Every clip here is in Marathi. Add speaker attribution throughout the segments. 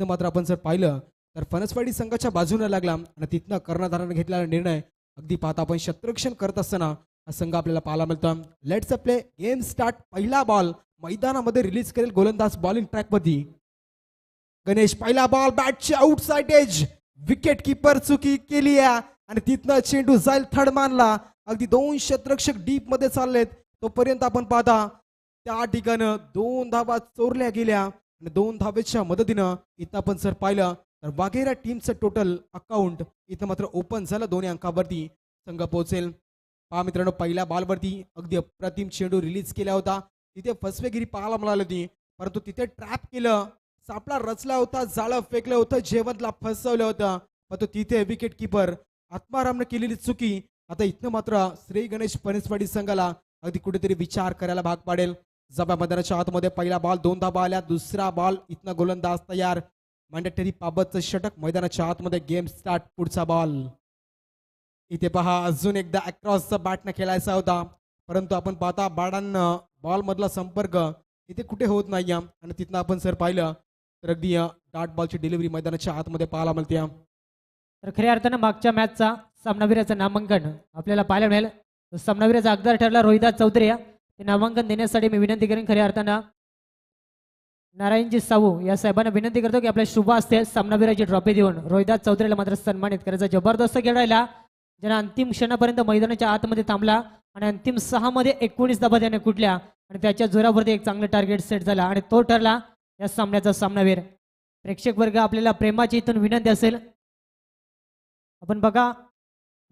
Speaker 1: इथनं मात्र आपण जर पाहिलं तर फणसवाडी संघाच्या बाजूने लागला आणि तिथनं कर्णधाराने घेतलेला निर्णय अगदी पाहता आपण शत्रुरक्षण करत असताना हा संघ आपल्याला पाहायला मिळतो. Let's play game start. पहिला बॉल मैदानामध्ये रिलीज करेल गोलंदाज बॉलिंग ट्रॅक वरती. गणेश पहिला बॉल बॅटची आउटसाइड एज, विकेट किपर चुकी केली आहे आणि तिथनं चेंडू जाईल थर्ड मानला. अगदी दोन क्षेत्ररक्षक डीप मध्ये चाललेत तोपर्यंत आपण पाहता त्या ठिकाणी 2 धावा चोरल्या गेल्या आणि 2 धावेच्या मदतीनं इथं आपण जर पाहिलं तर वाघेरा टीमचं टोटल अकाउंट इथं मात्र ओपन झालं. 2 अंकावरती संघ पोहोचेल. पहा मित्रांनो, पहिल्या बॉलवरती अगदी अप्रतिम चेंडू रिलीज केला होता. तिथे फसवेगिरी पाहायला मिळाली होती, परंतु तिथे ट्रॅप केलं, सापळा रचला होता, जाळं फेकलं होतं, जयवंतला फसवलं होतं, परंतु तिथे विकेट किपर आत्मारामने केलेली चुकी आता इथनं मात्र श्री गणेश फणसवाडी संघाला अगदी कुठेतरी विचार करायला भाग पाडेल. जबा मैदानाच्या आतमध्ये पहिला बॉल 2 धाबा आल्या. दुसरा बॉल इथनं गोलंदाज तयार. मॅन्डेटरी बाबतचं षटक मैदानाच्या आतमध्ये. Game start. पुढचा बॉल इथे पहा अजून एकदा अक्रॉसचा बॅटनं खेळायचा होता, परंतु आपण पाहता बॅटांना बॉल मधला संपर्क इथे कुठे होत नाही आणि तिथनं आपण जर पाहिलं तर अगदी डॉट बॉलची डिलिव्हरी मैदानाच्या आतमध्ये पाहायला मिळते.
Speaker 2: तर खऱ्या अर्थानं मागच्या मॅचचा सामनावीराचं नामांकन आपल्याला पाहायला मिळेल. सामनावीराचा अगदार ठरला रोहिदास चौधरी. ते नामांकन देण्यासाठी मी विनंती करेन खऱ्या अर्थानं नारायणजी सावू या साहेबांना विनंती करतो की आपल्या शुभ असते सामनावीराची ट्रॉफी देऊन रोहिदास चौधरीला मात्र सन्मानित करायचा. जबरदस्त खेळायला ज्यांना अंतिम क्षणापर्यंत मैदानाच्या आतमध्ये थांबला आणि अंतिम 6 मध्ये 19 धाबा त्याने कुठल्या आणि त्याच्या जोरावरती एक चांगलं टार्गेट सेट झाला आणि तो ठरला या सामन्याचा सामनावीर. प्रेक्षक वर्ग आपल्याला प्रेमाची इथून विनंती असेल, आपण बघा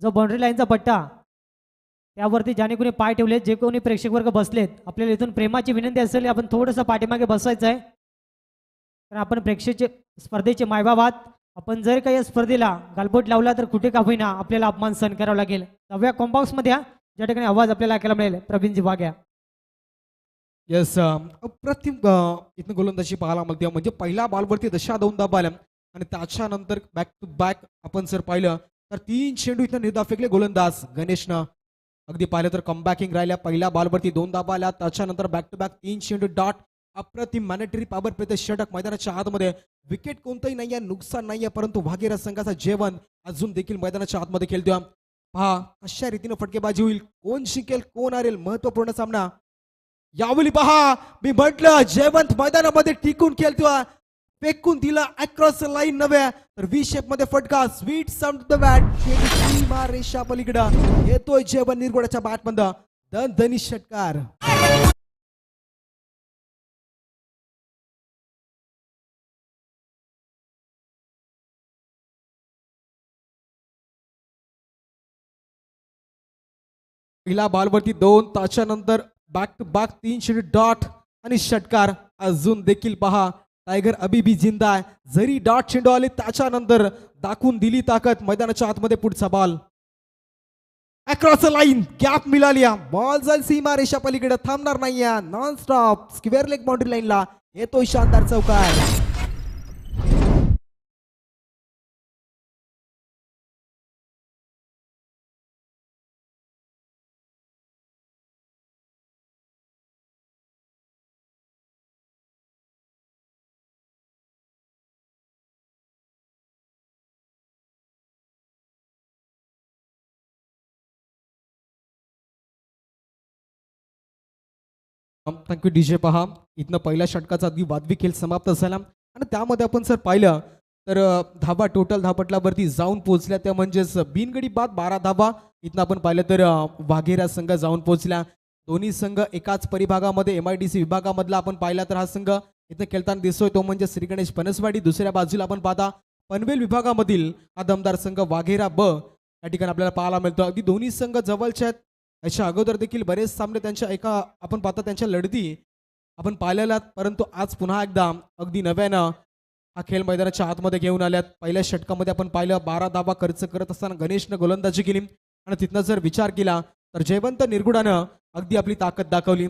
Speaker 2: जो बाउंड्री लाईनचा पट्टा त्यावरती ज्याने कोणी पाय ठेवले, जे कोणी प्रेक्षक वर्ग बसलेत, आपल्याला इथून प्रेमाची विनंती असेल आपण थोडंसं पाठीमागे बसायचं आहे. तर आपण प्रेक्षक स्पर्धेचे मायबाप आहात. आपण जर काही या स्पर्धेला गालबोट लावला तर कुठे का होईना आपल्याला अपमान सहन करावा लागेल. 9व्या कॉम्पाऊंड मध्ये ज्या ठिकाणी आवाज आपल्याला ऐकायला मिळेल प्रवीणजी वाघ्या.
Speaker 1: येस, अप्रतिम इथनं गोलंदाजी पाहायला मिळते. म्हणजे पहिल्या बॉलवरती 2 धाबा आल्या आणि त्याच्यानंतर बॅक टू बॅक आपण जर पाहिलं तर 3 चेंडू इथं निर्धाव फेकले गोलंदाज गणेशनं. अगदी पाहिलं तर कमबॅकिंग राहिल्या. पहिल्या बॉलवरती 2 धाबा आल्या, त्याच्यानंतर बॅक टू बॅक 3 चेंडू डॉट. अप्रतिम मॅनेटरी पॉवर प्ले षटक मैदानाच्या आतमध्ये. विकेट कोणतंही नाहीये, नुकसान नाहीये, परंतु वाघेरा संघाचा जेवण अजून देखील मैदानाच्या आतमध्ये खेळतोय. पहा कशा रीतीने फटकेबाजी होईल, कोण जिंकेल कोण हारेल, महत्वपूर्ण सामना यावेळी. पहा मी म्हटलं जयवंत मैदानामध्ये टिकून खेळतोय, फेकून दिला अक्रॉस लाईन नव्हे तर व्ही शेप मध्ये फटका. Sweet sound the bat. सीमा रेषा पलीकडं येतोय जयवंत निरगुडाच्या बॅट मध्ये. दणदणी षटकार. पहिल्या बॉलवरती 2, त्याच्यानंतर बॅक टू बॅक 3 चेंडू डॉट आणि षटकार. अजून देखील पहा टायगर अभी भी जिंदा आहे. जरी डॉट चेंडू आले त्याच्यानंतर दाखवून दिली ताकद मैदानाच्या आतमध्ये. पुढचा बॉल अक्रॉस लाईन, गॅप मिळाली. बॉल जाईल सीमा रेषा पलीकडे, थांबणार नाही. Non stop square leg boundary लाईनला येतोय शानदार चौकार. Thank you DJ. पहा इथनं पहिल्या षटकाचा अगदी वादवी खेळ समाप्त झाला आणि त्यामध्ये आपण जर पाहिलं तर धाबा टोटल धापटलावरती जाऊन पोहोचल्या, त्या म्हणजेच बिनगडी बाद 12 धाबा इथनं आपण पाहिलं तर वाघेरा संघ जाऊन पोहोचल्या. दोन्ही संघ एकाच परिभागामध्ये MIDC विभागामधला आपण पाहिला तर हा संघ इथं खेळताना दिसतोय तो म्हणजे श्री गणेश फणसवाडी. दुसऱ्या बाजूला आपण पाहता पनवेल विभागामधील हा दमदार संघ वाघेरा ब या ठिकाणी आपल्याला पाहायला मिळतो. अगदी दोन्ही संघ जवळचे आहेत. याच्या अगोदर देखील बरेच सामने त्यांच्या एका आपण पाहता त्यांच्या लढती आपण पाहिलेल्या, परंतु आज पुन्हा एकदा अगदी नव्यानं हा खेळ मैदानाच्या आतमध्ये घेऊन आल्यात. पहिल्या षटकामध्ये आपण पाहिलं 12 धाबा खर्च करत असताना गणेशनं गोलंदाजी केली आणि तिथनं जर विचार केला तर जयवंत निरगुडानं अगदी आपली ताकद दाखवली.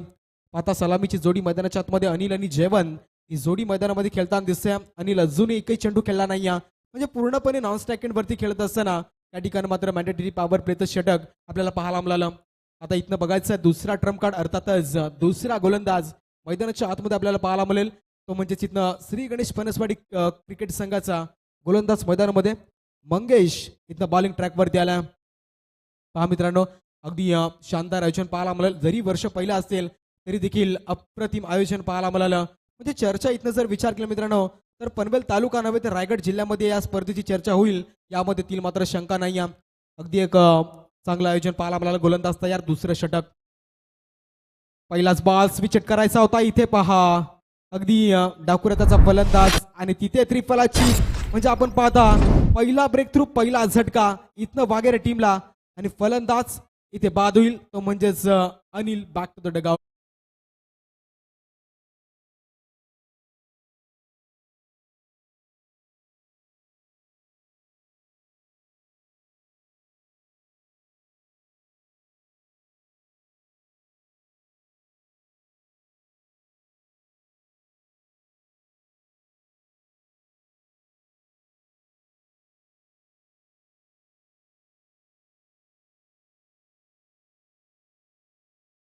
Speaker 1: आता सलामीची जोडी मैदानाच्या आतमध्ये अनिल आणि जयवंत ही जोडी मैदानामध्ये खेळताना दिसते. अनिल अजूनही एकही चेंडू खेळला नाही, म्हणजे पूर्णपणे नॉन स्ट्रायकेंड वरती खेळत असताना त्या ठिकाणी मात्र मॅन्डेटरी पॉवर प्लेचं षटक आपल्याला पाहायला मिळालं. आता इथनं बघायचं दुसरा ट्रम्प कार्ड, अर्थातच दुसरा गोलंदाज मैदानाच्या आतमध्ये आपल्याला पाहायला मिळेल तो म्हणजे तिथनं श्री गणेश फणसवाडी क्रिकेट संघाचा गोलंदाज मैदानामध्ये मंगेश इथनं बॉलिंग ट्रॅकवरती आला. पहा मित्रांनो, अगदी शानदार आयोजन पाहायला मिळालं. जरी वर्ष पहिलं असेल तरी देखील अप्रतिम आयोजन पाहायला मिळालं. म्हणजे चर्चा इथनं जर विचार केला मित्रांनो, तर पनवेल तालुका नव्हे तर रायगड जिल्ह्यामध्ये या स्पर्धेची चर्चा होईल यामध्ये तील मात्र शंका नाही आहे. अगदी एक चांगलं आयोजन पाहायला मिळालं. गोलंदाज तयार, दुसरं षटक. पहिलाच बॉल स्विच करायचा होता. इथे पहा अगदी डाकुऱ्याचा फलंदाज आणि तिथे त्रिफलाची म्हणजे आपण पाहता पहिला ब्रेक थ्रू, पहिला झटका इथनं वागेरे टीमला आणि फलंदाज इथे बाद होईल. तो म्हणजेच Anil back to the dugout.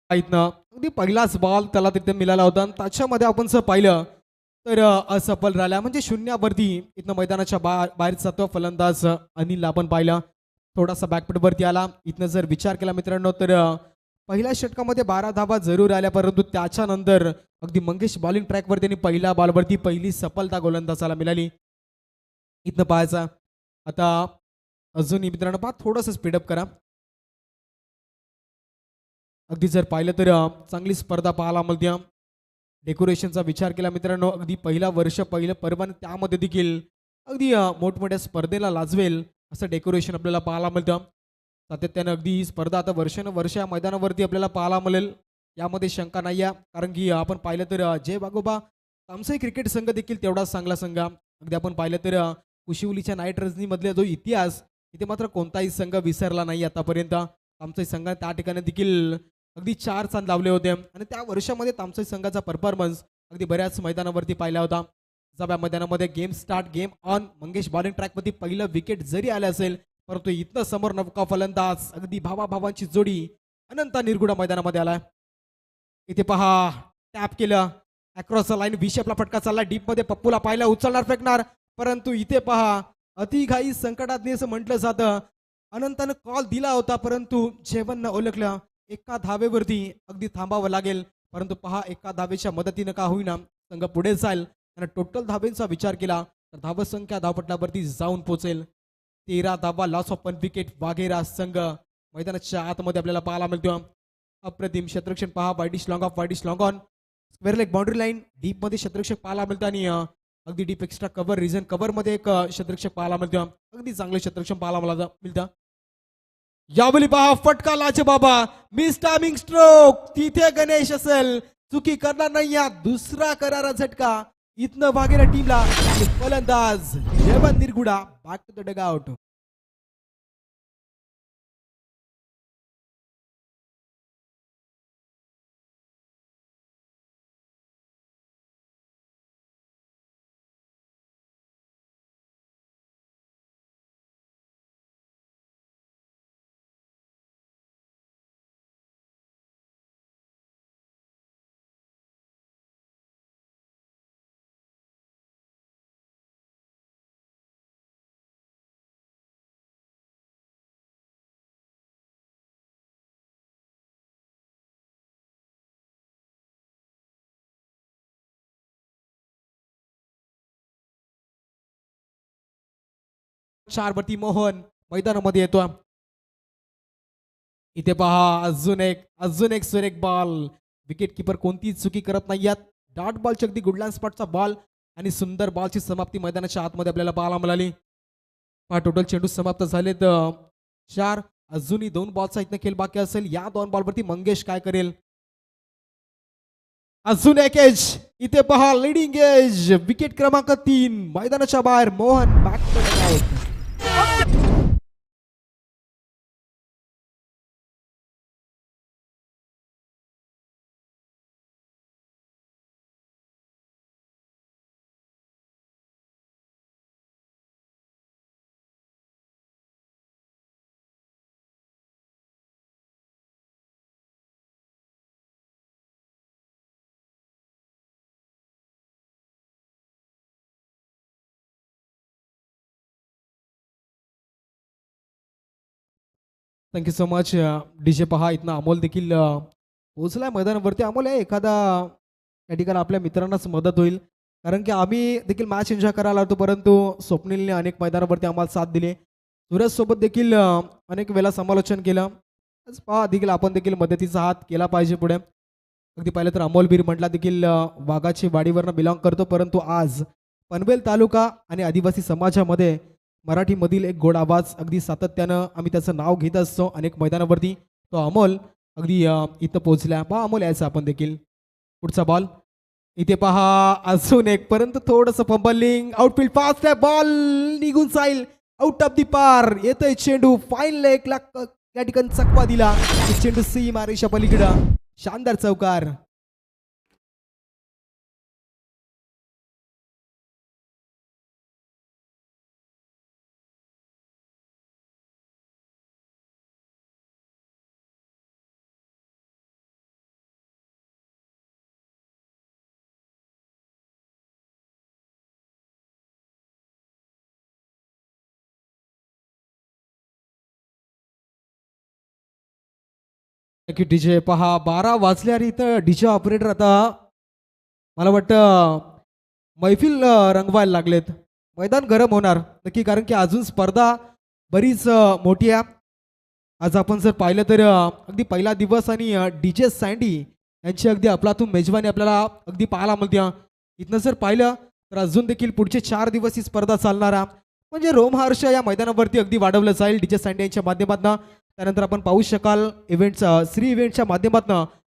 Speaker 1: इथनं अगदी पहिलाच बॉल त्याला तिथे मिळाला होता आणि त्याच्यामध्ये आपण जर पाहिलं तर असफल राहिला. म्हणजे शून्यावरती इथनं मैदानाच्या बाहेरचा तो फलंदाज अनिलला आपण पाहिला. थोडासा बॅकफुटवरती आला. इथनं जर विचार केला मित्रांनो तर पहिल्या षटकामध्ये 12 धावा जरूर आल्या, परंतु त्याच्यानंतर अगदी मंगेश बॉलिंग ट्रॅकवर त्यांनी पहिल्या बॉलवरती पहिली सफलता गोलंदाजाला मिळाली. इथनं पाहायचा आता अजूनही मित्रांनो पहा थोडंसं स्पीडअप करा. अगदी जर पाहिलं तर चांगली स्पर्धा पाहायला मिळते. डेकोरेशनचा विचार केला मित्रांनो, अगदी पहिला वर्ष पहिलं पर्व आणि त्यामध्ये देखील अगदी मोठमोठ्या स्पर्धेला लाजवेल असं डेकोरेशन आपल्याला पाहायला मिळतं. सातत्यानं अगदी ही स्पर्धा आता वर्षानुवर्ष या मैदानावरती आपल्याला पाहायला मिळेल यामध्ये शंका नाही आहे. कारण की आपण पाहिलं तर जय बागोबा तामसई क्रिकेट संघ देखील तेवढाच चांगला संघ. अगदी आपण पाहिलं तर कुशिवलीच्या नाईट रजनीमधला जो इतिहास इथे मात्र कोणताही संघ विसरला नाही आतापर्यंत. तामसई संघाने त्या ठिकाणी देखील अगदी 4 चांद लावले होते आणि त्या वर्षामध्ये तामसई संघाचा परफॉर्मन्स अगदी बऱ्याच मैदानावरती पाहिला होता. जव्या मैदानामध्ये game start, game on. Mangesh bowling ट्रॅकवरती पहिलं विकेट जरी आलं असेल परंतु इथनं समोर नवका फलंदाज अगदी भावाभावांची जोडी अनंता निरगुडा मैदानामध्ये आलाय. इथे पहा टॅप केलं अक्रॉस द लाईन, विशेपला फटका चालला डीप मध्ये. पप्पूला पाहिलं उचलणार फेकणार, परंतु इथे पहा अतिघाई संकटात असं म्हटलं जातं. अनंतानं कॉल दिला होता परंतु जेवण न ओळखलं. एका धावेवरती अगदी थांबावं लागेल, परंतु पहा एका धावेच्या मदतीनं का होईना संघ पुढे जाईल आणि टोटल धावेचा विचार केला तर धावसंख्या धावपटलावरती जाऊन पोहोचेल. 13 धावा, लॉस ऑफ 1 विकेट. वाघेरा संघ मैदानाच्या आतमध्ये आपल्याला पाहायला मिळतो. अप्रतिम क्षेत्ररक्षण पहा. Widish long of, widish long on. Square leg boundary line deep मध्ये क्षेत्ररक्षक पाहायला मिळतं आणि अगदी deep extra cover reason cover मध्ये एक क्षेत्ररक्षक पाहायला मिळतं. अगदी चांगलं क्षेत्ररक्षण पाहायला मिळतं. यावेळी पहा फटका लाचे बाबा, मिस टायमिंग स्ट्रोक. तिथे गणेश असेल, चुकी करणार नाही या. दुसरा करारा झटका इथनं वागेरा टीमला. फलंदाज Jeevan Nirguda back to the dugout. चार वरती मोहन मैदानामध्ये येतो. इथे पहा अजून एक सुरेख बॉल. विकेट किपर कोणतीच चुकी करत नाही यात. डॉट बॉलची अगदी गुडलँड स्पॉटचा बॉल आणि सुंदर बॉलची समाप्ती मैदानाच्या आतमध्ये आपल्याला पाहायला मिळाली. पहा टोटल चेंडू समाप्त झालेत 4. अजूनही 2 बॉलचा इथनं खेळ बाकी असेल. या 2 बॉलवरती मंगेश काय करेल. अजून एक एज. इथे पहा लिडिंग एज. विकेट क्रमांक 3 मैदानाच्या बाहेर. Mohan back thank you so much. DJ पहा इथनं अमोल देखील पोहोचलाय मैदानावरती. अमोल आहे एखादा या ठिकाणी आपल्या मित्रांनाच मदत होईल, कारण की आम्ही देखील मॅच एन्जॉय करायला होतो, परंतु स्वप्नीलने अनेक मैदानावरती आम्हाला साथ दिली. सूरज सोबत देखील अनेक वेळा समालोचन केलं. आज पहा देखील आपण देखील मदतीचा हात केला पाहिजे पुढे. अगदी पाहिलं तर अमोल बीर म्हटला देखील वाघाची वाडीवरनं बिलॉंग करतो, परंतु आज पनवेल तालुका आणि आदिवासी समाजामध्ये मराठीमधील एक गोड आवाज अगदी सातत्यानं आम्ही त्याचं नाव घेत असतो अनेक मैदानावरती. तो अमोल अगदी इथं पोहोचला. पहा अमोल यायचं आपण देखील. पुढचा बॉल इथे पहा अजून एक, परंतु थोडंसं फंबलिंग. आउटफील्ड फास्ट आहे, बॉल निघून जाईल आउट ऑफ दी पार. येतोय चेंडू फाईन लेगला या ठिकाणी चकवा दिला. चेंडू सी मारेशा पलीकडं शानदार चौकार. की डीजे पहा 12 वाजले आणि इथं डीजे ऑपरेटर आता मला वाटतं मैफिल रंगवायला लागलेत. मैदान गरम होणार नक्की, कारण की अजून स्पर्धा बरीच मोठी आहे. आज आपण जर पाहिलं तर अगदी पहिला दिवस आणि डीजे सँडी यांची अगदी अफलातून मेजवानी आपल्याला अगदी पाहायला मिळते. इथनं जर पाहिलं तर अजून देखील पुढचे 4 दिवस ही स्पर्धा चालणार आहे. म्हणजे रोमहर्ष या मैदानावरती अगदी वाढवलं जाईल डीजे सँडी यांच्या माध्यमातून. त्यानंतर आपण पाहू शकाल श्री इव्हेंटच्या माध्यमातून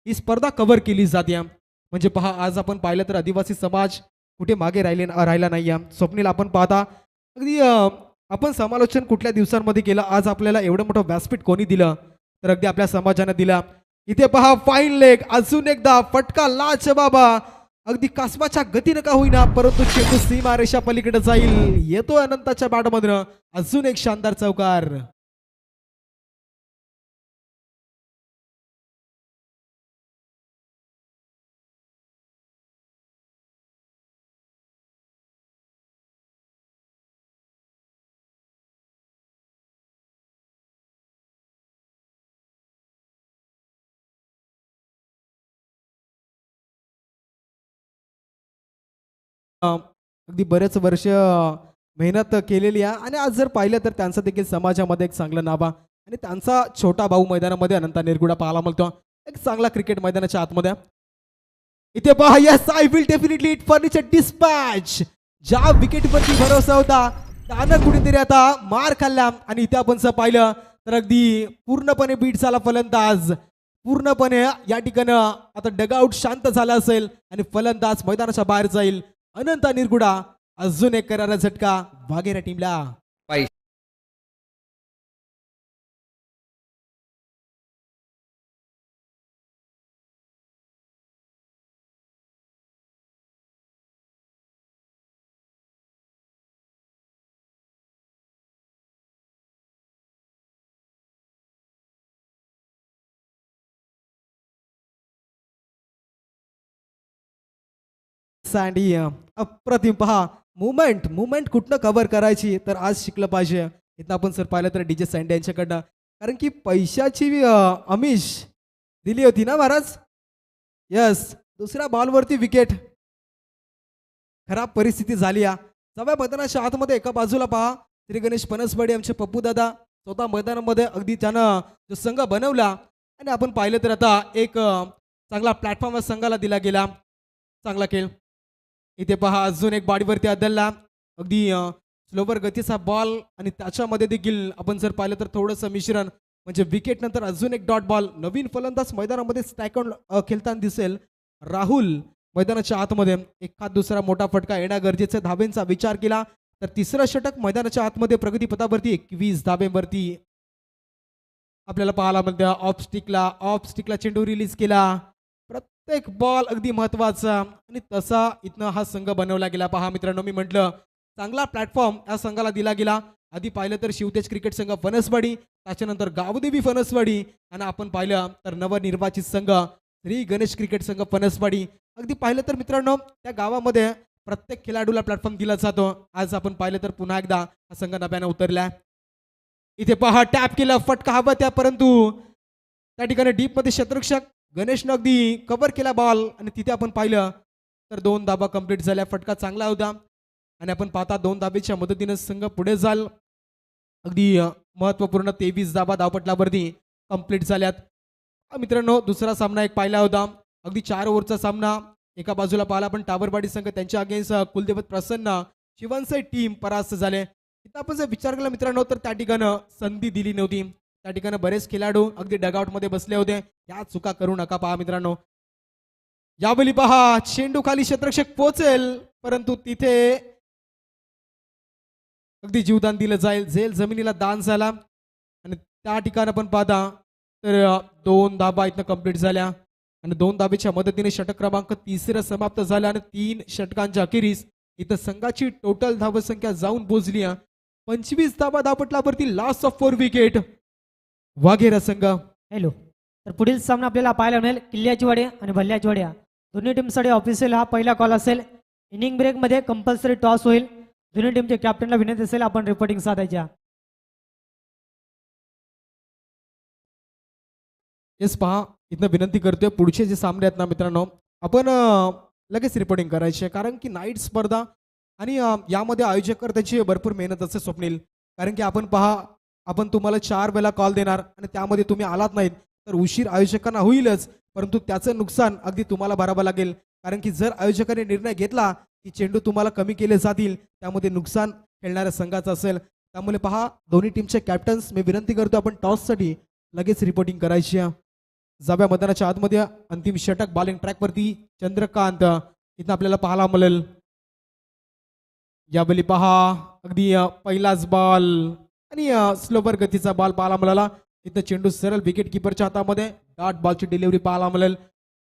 Speaker 1: ही स्पर्धा कव्हर केली जाते. म्हणजे पहा आज आपण पाहिलं तर आदिवासी समाज कुठे मागे राहिला नाही आहे. स्वप्नील आपण पाहता अगदी आपण समालोचन कुठल्या दिवसांमध्ये केलं, आज आपल्याला एवढं मोठं व्यासपीठ कोणी दिलं, तर अगदी आपल्या समाजानं दिला. इथे पहा फाईन लेग, अजून एकदा फटका लाच बाबा. अगदी कासवाच्या गतीनं का होईना, परंतु चेंडू सीमारेषा पलीकडे जाईल. येतो अनंताच्या बॅटमधून अजून एक शानदार चौकार. अगदी बरेच वर्ष मेहनत केलेली आहे आणि आज जर पाहिलं तर त्यांचं देखील समाजामध्ये एक चांगलं नाव आहे. आणि त्यांचा छोटा भाऊ मैदानामध्ये अनंता निरगुडा पाहायला मिळतो एक चांगला क्रिकेट मैदानाच्या आतमध्ये. इथे पहा, yes I will definitely it furniture dispatch. ज्या विकेटवरती भरोसा होता त्यानं कुठेतरी आता मार खाल्ला. आणि इथे आपण जर पाहिलं तर अगदी पूर्णपणे बीट झाला फलंदाज. पूर्णपणे या ठिकाणी आता डगआउट शांत झाला असेल आणि फलंदाज मैदानाच्या बाहेर जाईल. अनंता निरगुडा अजून एक करारा झटका वाघेरा टीमला. सँडी अप्रतिम. पहा मुवमेंट मुवमेंट कुठनं कव्हर करायची तर आज शिकलं पाहिजे. इथं आपण सर पाहिलं तर डीजे सँडी यांच्याकडनं, कारण की पैशाची आमिष दिली होती ना महाराज. यस, दुसऱ्या बॉलवरती विकेट. खराब परिस्थिती झाली या सव्या मैदानाच्या आतमध्ये. एका बाजूला पहा श्री गणेश पनसवाडी आमचे पप्पू दादा स्वतः मैदानामध्ये अगदी त्यानं जो संघ बनवला आणि आपण पाहिलं तर आता एक चांगला प्लॅटफॉर्म संघाला दिला गेला. चांगला खेळ. इथे पहा अजून एक बॉडीवरती आदलला अगदी स्लोवर गतीचा बॉल आणि त्याच्यामध्ये देखील आपण जर पाहिलं तर थोडंसं मिश्रण, म्हणजे विकेट नंतर अजून एक डॉट बॉल. नवीन फलंदाज मैदानामध्ये स्टॅकॉन खेळताना दिसेल. राहुल मैदानाच्या आतमध्ये एखाद दुसरा मोठा फटका येणं गरजेचं. धाब्यांचा विचार केला तर तिसरं षटक मैदानाच्या आतमध्ये प्रगतीपथावरती 21 धाब्यांवरती आपल्याला पाहायला मिळतं. ऑफ स्टिकला चेंडू रिलीज केला. प्रत्येक बॉल अगदी महत्वाचा आणि तसा इथनं हा संघ बनवला गेला. पहा मित्रांनो, मी म्हटलं चांगला प्लॅटफॉर्म या संघाला दिला गेला. आधी पाहिलं तर शिवतेज क्रिकेट संघ फणसवाडी, त्याच्यानंतर गावदेवी फणसवाडी आणि आपण पाहिलं तर नवनिर्वाचित संघ श्री गणेश क्रिकेट संघ फणसवाडी. अगदी पाहिलं तर मित्रांनो त्या गावामध्ये प्रत्येक खेळाडूला प्लॅटफॉर्म दिला जातो. आज आपण पाहिलं तर पुन्हा एकदा हा संघ नव्यानं उतरला. इथे पहा टॅप केला, फटका हवा त्या, परंतु त्या ठिकाणी डीप मध्ये क्षेत्ररक्षक गणेशनं अगदी कव्हर केला बॉल आणि तिथे आपण पाहिलं तर 2 धाबा कंप्लीट झाल्या. फटका चांगला होता आणि आपण पाहता 2 धाबेच्या मदतीने संघ पुढे जाल. अगदी महत्वपूर्ण 23 धाबा धावपटलावरती कंप्लीट झाल्यात. मित्रांनो दुसरा सामना एक पाहिला होता, अगदी 4 ओव्हरचा सामना. एका बाजूला पाहिला पण टाबरवाडी संघ त्यांच्या अगेन्स्ट कुलदेवत प्रसन्न शिवनसाई टीम परास्त झाले. इथं आपण जर विचार केला मित्रांनो तर त्या ठिकाणं संधी दिली नव्हती. त्या ठिकाणी बरेच खेळाडू अगदी डगआउट मध्ये बसले होते. या चुका करू नका. पहा मित्रांनो यावेळी पहा चेंडू खाली क्षेत्ररक्षक पोहोचेल परंतु तिथे अगदी जीवदान दिलं जाईल, झेल जमिनीला दान झाला आणि त्या ठिकाणी आपण पाहता तर 2 धाबा इथनं कंप्लीट झाल्या आणि 2 धाबेच्या मदतीने षटक क्रमांक 3 समाप्त झाला आणि 3 षटकांच्या अखेरीस इथं संघाची टोटल धावसंख्या जाऊन पोहोचली 25 धाबा धावपटलावरती. लॉस ऑफ 4 विकेट वाघेरा संघ.
Speaker 2: हॅलो. तर पुढील सामना आपल्याला पाहायला मिळेल किल्ल्याची वाड्या आणि भल्ल्याची वाड्या. दोन्ही टीमसाठी ऑफिशियल हा पहिला कॉल असेल. इनिंग ब्रेकमध्ये कंपल्सरी टॉस होईल. दोन्ही टीमच्या कॅप्टनला विनंती असेल आपण रिपोर्टिंग साधायच्या.
Speaker 1: येस पहा इथनं विनंती करतोय पुढचे जे सामने आहेत ना मित्रांनो आपण लगेच रिपोर्टिंग करायचे, कारण की नाईट स्पर्धा आणि यामध्ये आयोजकर्त्याची भरपूर मेहनत असते स्वप्नील. कारण की आपण पहा आपण तुम्हाला 4 वेळा कॉल देणार आणि त्यामध्ये तुम्ही आलात नाहीत तर उशीर आयोजकांना होईलच, परंतु त्याचं नुकसान अगदी तुम्हाला भरावं लागेल. कारण की जर आयोजकांनी निर्णय घेतला की चेंडू तुम्हाला कमी केले जातील त्यामध्ये नुकसान खेळणाऱ्या संघाचं असेल. त्यामुळे पहा दोन्ही टीमचे कॅप्टन्स मी विनंती करतो आपण टॉससाठी लगेच रिपोर्टिंग करायची. जाव्या मैदानाच्या आतमध्ये अंतिम षटक बॉलिंग ट्रॅकवरती चंद्रकांत इथं आपल्याला पाहायला मिळेल. यावेळी पहा अगदी पहिलाच बॉल आणि स्लोवर गतीचा बॉल पाहायला मिळाला. इथं चेंडू सरळ विकेट किपरच्या हातामध्ये डॉट बॉलची डिलिव्हरी पाहायला मिळेल.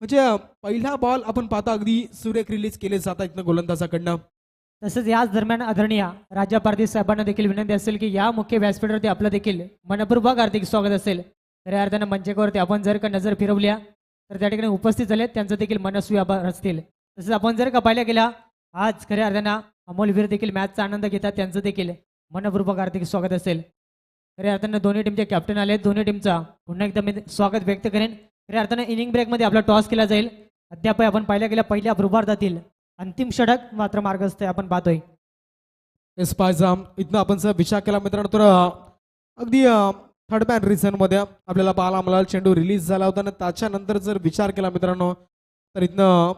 Speaker 1: म्हणजे पहिला बॉल आपण पाहता अगदी सुरेख रिलीज केले जातात इथनं गोलंदाजाकडनं.
Speaker 2: तसेच याच दरम्यान आदरणीय राजा पारधी साहेबांना देखील विनंती असेल की या मुख्य व्यासपीठावरती आपलं देखील मनपूर्वक हार्दिक स्वागत असेल. खऱ्या अर्थानं मंचकावरती आपण जर का नजर फिरवल्या तर त्या ठिकाणी उपस्थित झाले त्यांचं देखील मनस्वी आभार असतील. तसेच आपण जर का पाहिल्या गेला आज खऱ्या अर्थानं अमोलवीर देखील मॅचचा आनंद घेतात, त्यांचं देखील मनपूर्वक हार्दिक स्वागत असेल. खऱ्या अर्थानं दोन्ही टीमचे कॅप्टन आले, दोन्ही टीमचा पुन्हा एकदा मी स्वागत व्यक्त करेन. खऱ्या अर्थानं इनिंग ब्रेकमध्ये आपला टॉस केला जाईल. अद्याप आपण पाहिल्या गेल्या पहिल्या भूभारतातील अंतिम षटक मात्र मार्गस्थ आपण पाहतोय.
Speaker 1: इथनं आपण जर विचार केला मित्रांनो तर अगदी थर्ड मॅन रिझन मध्ये आपल्याला पाहायला मिळाला चेंडू रिलीज झाला होता आणि त्याच्यानंतर जर विचार केला मित्रांनो तर इथनं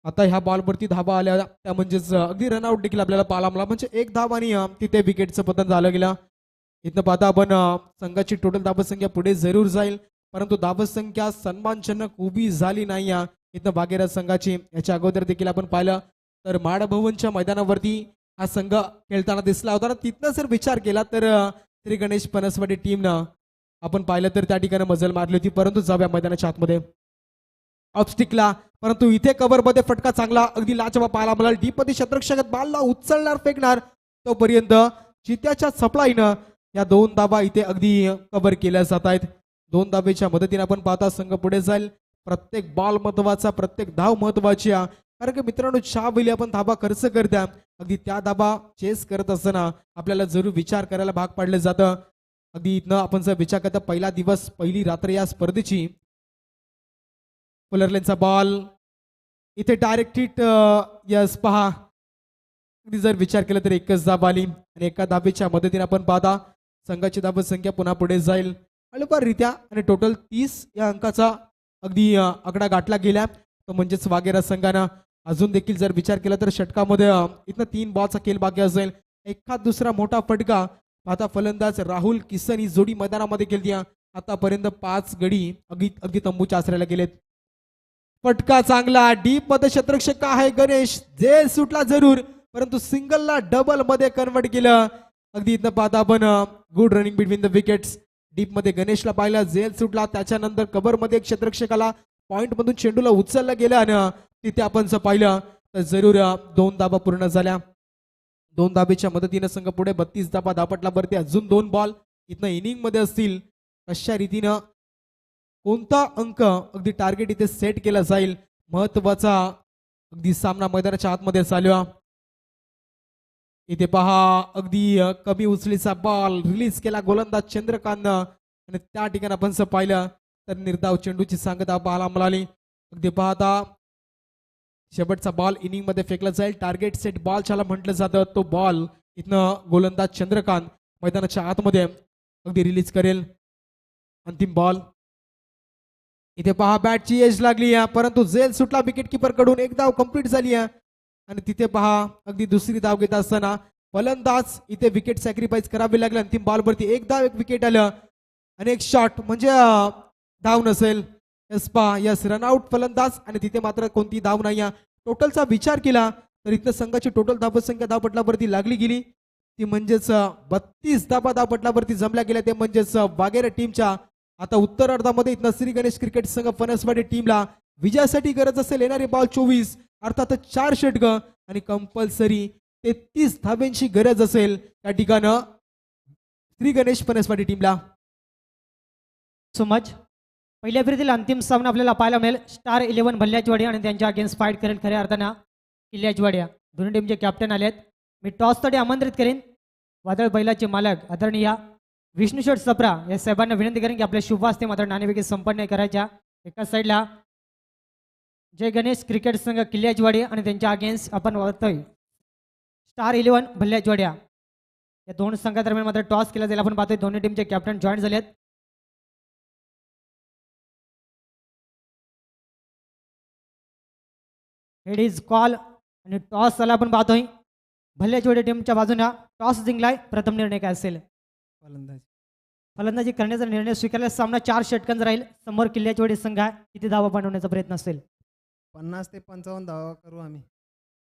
Speaker 1: आता ह्या बॉलवरती धाबा आल्या त्या म्हणजेच अगदी रनआउट देखील आपल्याला पाहायला मिळाला. म्हणजे एक धाव आणि तिथे विकेटचं पतन झालं गेलं. इथनं पाहता आपण संघाची टोटल धावसंख्या पुढे जरूर जाईल परंतु धावसंख्या सन्मानजनक उभी झाली नाही. इथं वाघेरा संघाची याच्या अगोदर देखील आपण पाहिलं तर माडभवनच्या मैदानावरती हा संघ खेळताना दिसला होता. तिथनं जर विचार केला तर श्री गणेश पनसवाडी टीमनं आपण पाहिलं तर त्या ठिकाणी मजल मारली होती परंतु जाव्या मैदानाच्या आतमध्ये ऑफस्टिकला. परंतु इथे कव्हर मध्ये फटका चांगला अगदी लाजवाब पाहायला मिळाला. डीप मध्ये क्षेत्ररक्षक बॉलला उचलणार फेकणार तोपर्यंत चित्याच्या सप्लाईनं या 2 धाबा इथे अगदी कव्हर केल्या जात आहेत. 2 धाबेच्या मदतीने आपण पाहता संघ पुढे जाईल. प्रत्येक बॉल महत्वाचा, प्रत्येक धाव महत्वाची. कारण की मित्रांनो ज्या वेळी आपण धाबा खर्च करत्या अगदी त्या धाबा चेस करत असताना आपल्याला जरूर विचार करायला भाग पाडलं जातं. अगदी इथनं आपण जर विचार करता पहिला दिवस पहिली रात्र या स्पर्धेची. फुलरलेनचा बॉल इथे डायरेक्ट हिट. यस पहा अगदी जर विचार केला तर एकच धाब आली आणि एका धाबेच्या मदतीने आपण पाहता संघाची धाव संख्या पुन्हा पुढे जाईल हळूवाररित्या आणि टोटल 30 या अंकाचा अगदी आकडा गाठला गेला. तो म्हणजेच वाघेरा संघानं अजून देखील जर विचार केला तर षटकामध्ये इथनं 3 बॉलचा खेळ बाकी असेल. एखाद दुसरा मोठा फटका पाहता फलंदाज राहुल किसन ही जोडी मैदानामध्ये केली. आतापर्यंत 5 गडी अगदी तंबूच्या आसऱ्याला गेलेत. फटका चांगला डीप मध्ये क्षेत्ररक्षक आहे गणेश, झेल सुटला जरूर परंतु सिंगलला डबल मध्ये कन्वर्ट केलं. अगदी इथं पाहता आपण good running between the wickets. Deep मध्ये गणेशला पाहिला, झेल सुटला, त्याच्यानंतर कव्हर मध्ये क्षेत्ररक्षकाला पॉइंट मधून चेंडूला उचलला गेलं आणि तिथे आपण जर पाहिलं तर जरूर 2 धाबा पूर्ण झाल्या. 2 धाबेच्या मदतीने संघ पुढे 32 धाबा धापटल्यावरती अजून 2 बॉल इथनं इनिंग मध्ये असतील. अशा रीतीनं कोणता अंक अगदी टार्गेट इथे सेट केला जाईल महत्वाचा अगदी सामना मैदानाच्या आतमध्ये चालू. इथे पहा अगदी कमी उचलीचा बॉल रिलीज केला गोलंदाज चंद्रकांत आणि त्या ठिकाणी आपण जर पाहिलं तर निर्धाव चेंडूची सांगता पाहायला मिळाली. अगदी पाहता शेवटचा बॉल इनिंग मध्ये फेकला जाईल. टार्गेट सेट बॉल ज्याला म्हटलं जातं तो बॉल इथनं गोलंदाज चंद्रकांत मैदानाच्या आतमध्ये अगदी रिलीज करेल. अंतिम बॉल इथे पहा बॅटची एज लागली आहे परंतु झेल सुटला विकेट किपर कडून. एक धाव कंप्लीट झाली आहे आणि तिथे पहा अगदी दुसरी धाव घेत असताना फलंदाज इथे विकेट सॅक्रिफाईस करावी लागली. अंतिम बॉल वरती एक धाव एक विकेट आलं आणि एक शॉट म्हणजे धाव नसेल. यस पहा यस रनआउट फलंदाज आणि तिथे मात्र कोणती धाव नाही. टोटलचा विचार केला तर इथं संघाची टोटल धावसंख्या धावपटलावरती लागली गेली ती म्हणजेच 32 धाबा धावपटलावरती जमल्या गेल्या. ते म्हणजेच वागेरे टीमच्या आता उत्तर अर्धामध्ये इथनं श्री गणेश क्रिकेट संघ फणसवाडी टीमला विजयासाठी गरज असेल. येणारे बॉल 24 अर्थात 4 षटक आणि कंपल्सरी 33 धाब्यांची गरज असेल त्या ठिकाणं श्री गणेश फणसवाडी टीमला.
Speaker 2: So much. पहिल्या फेरीतील अंतिम सामना आपल्याला पाहायला मिळेल. स्टार 11 भल्ल्याचवाडी आणि त्यांच्या अगेन्स्ट फाईट करेल खऱ्या अर्थानं किल्ल्याचवाड्या. दोन्ही टीमचे कॅप्टन आलेत. मी टॉससाठी आमंत्रित करेन वादळ बैलाचे मालक आदरणीय विष्णुशेठ सप्रा या साहेबांना विनंती करेन की आपल्या शुभ हस्ते मात्र नाणेफेकी संपन्न करायच्या. एका साईडला जय गणेश क्रिकेट संघ किल्ल्याचवाडी आणि त्यांच्या अगेन्स्ट आपण वागतोय स्टार 11 भल्ल्याचवाड्या. या दोन संघादरम्यान मात्र टॉस केला जाईल. आपण पाहतोय दोन्ही टीमचे कॅप्टन जॉईन झालेत. हेड इज कॉल आणि टॉस झाला. आपण पाहतोय भल्ल्याचवाडी टीमच्या बाजूने टॉस जिंकलाय. प्रथम निर्णय काय असेल? फलंदाजी करण्याचा निर्णय स्वीकारला. सामना 4 षटकांचा राहील. समोर किल्ल्याचवाडी संघ आहे. किती धावा बनवण्याचा प्रयत्न असेल?
Speaker 3: 50 ते 55 धावा करू आम्ही.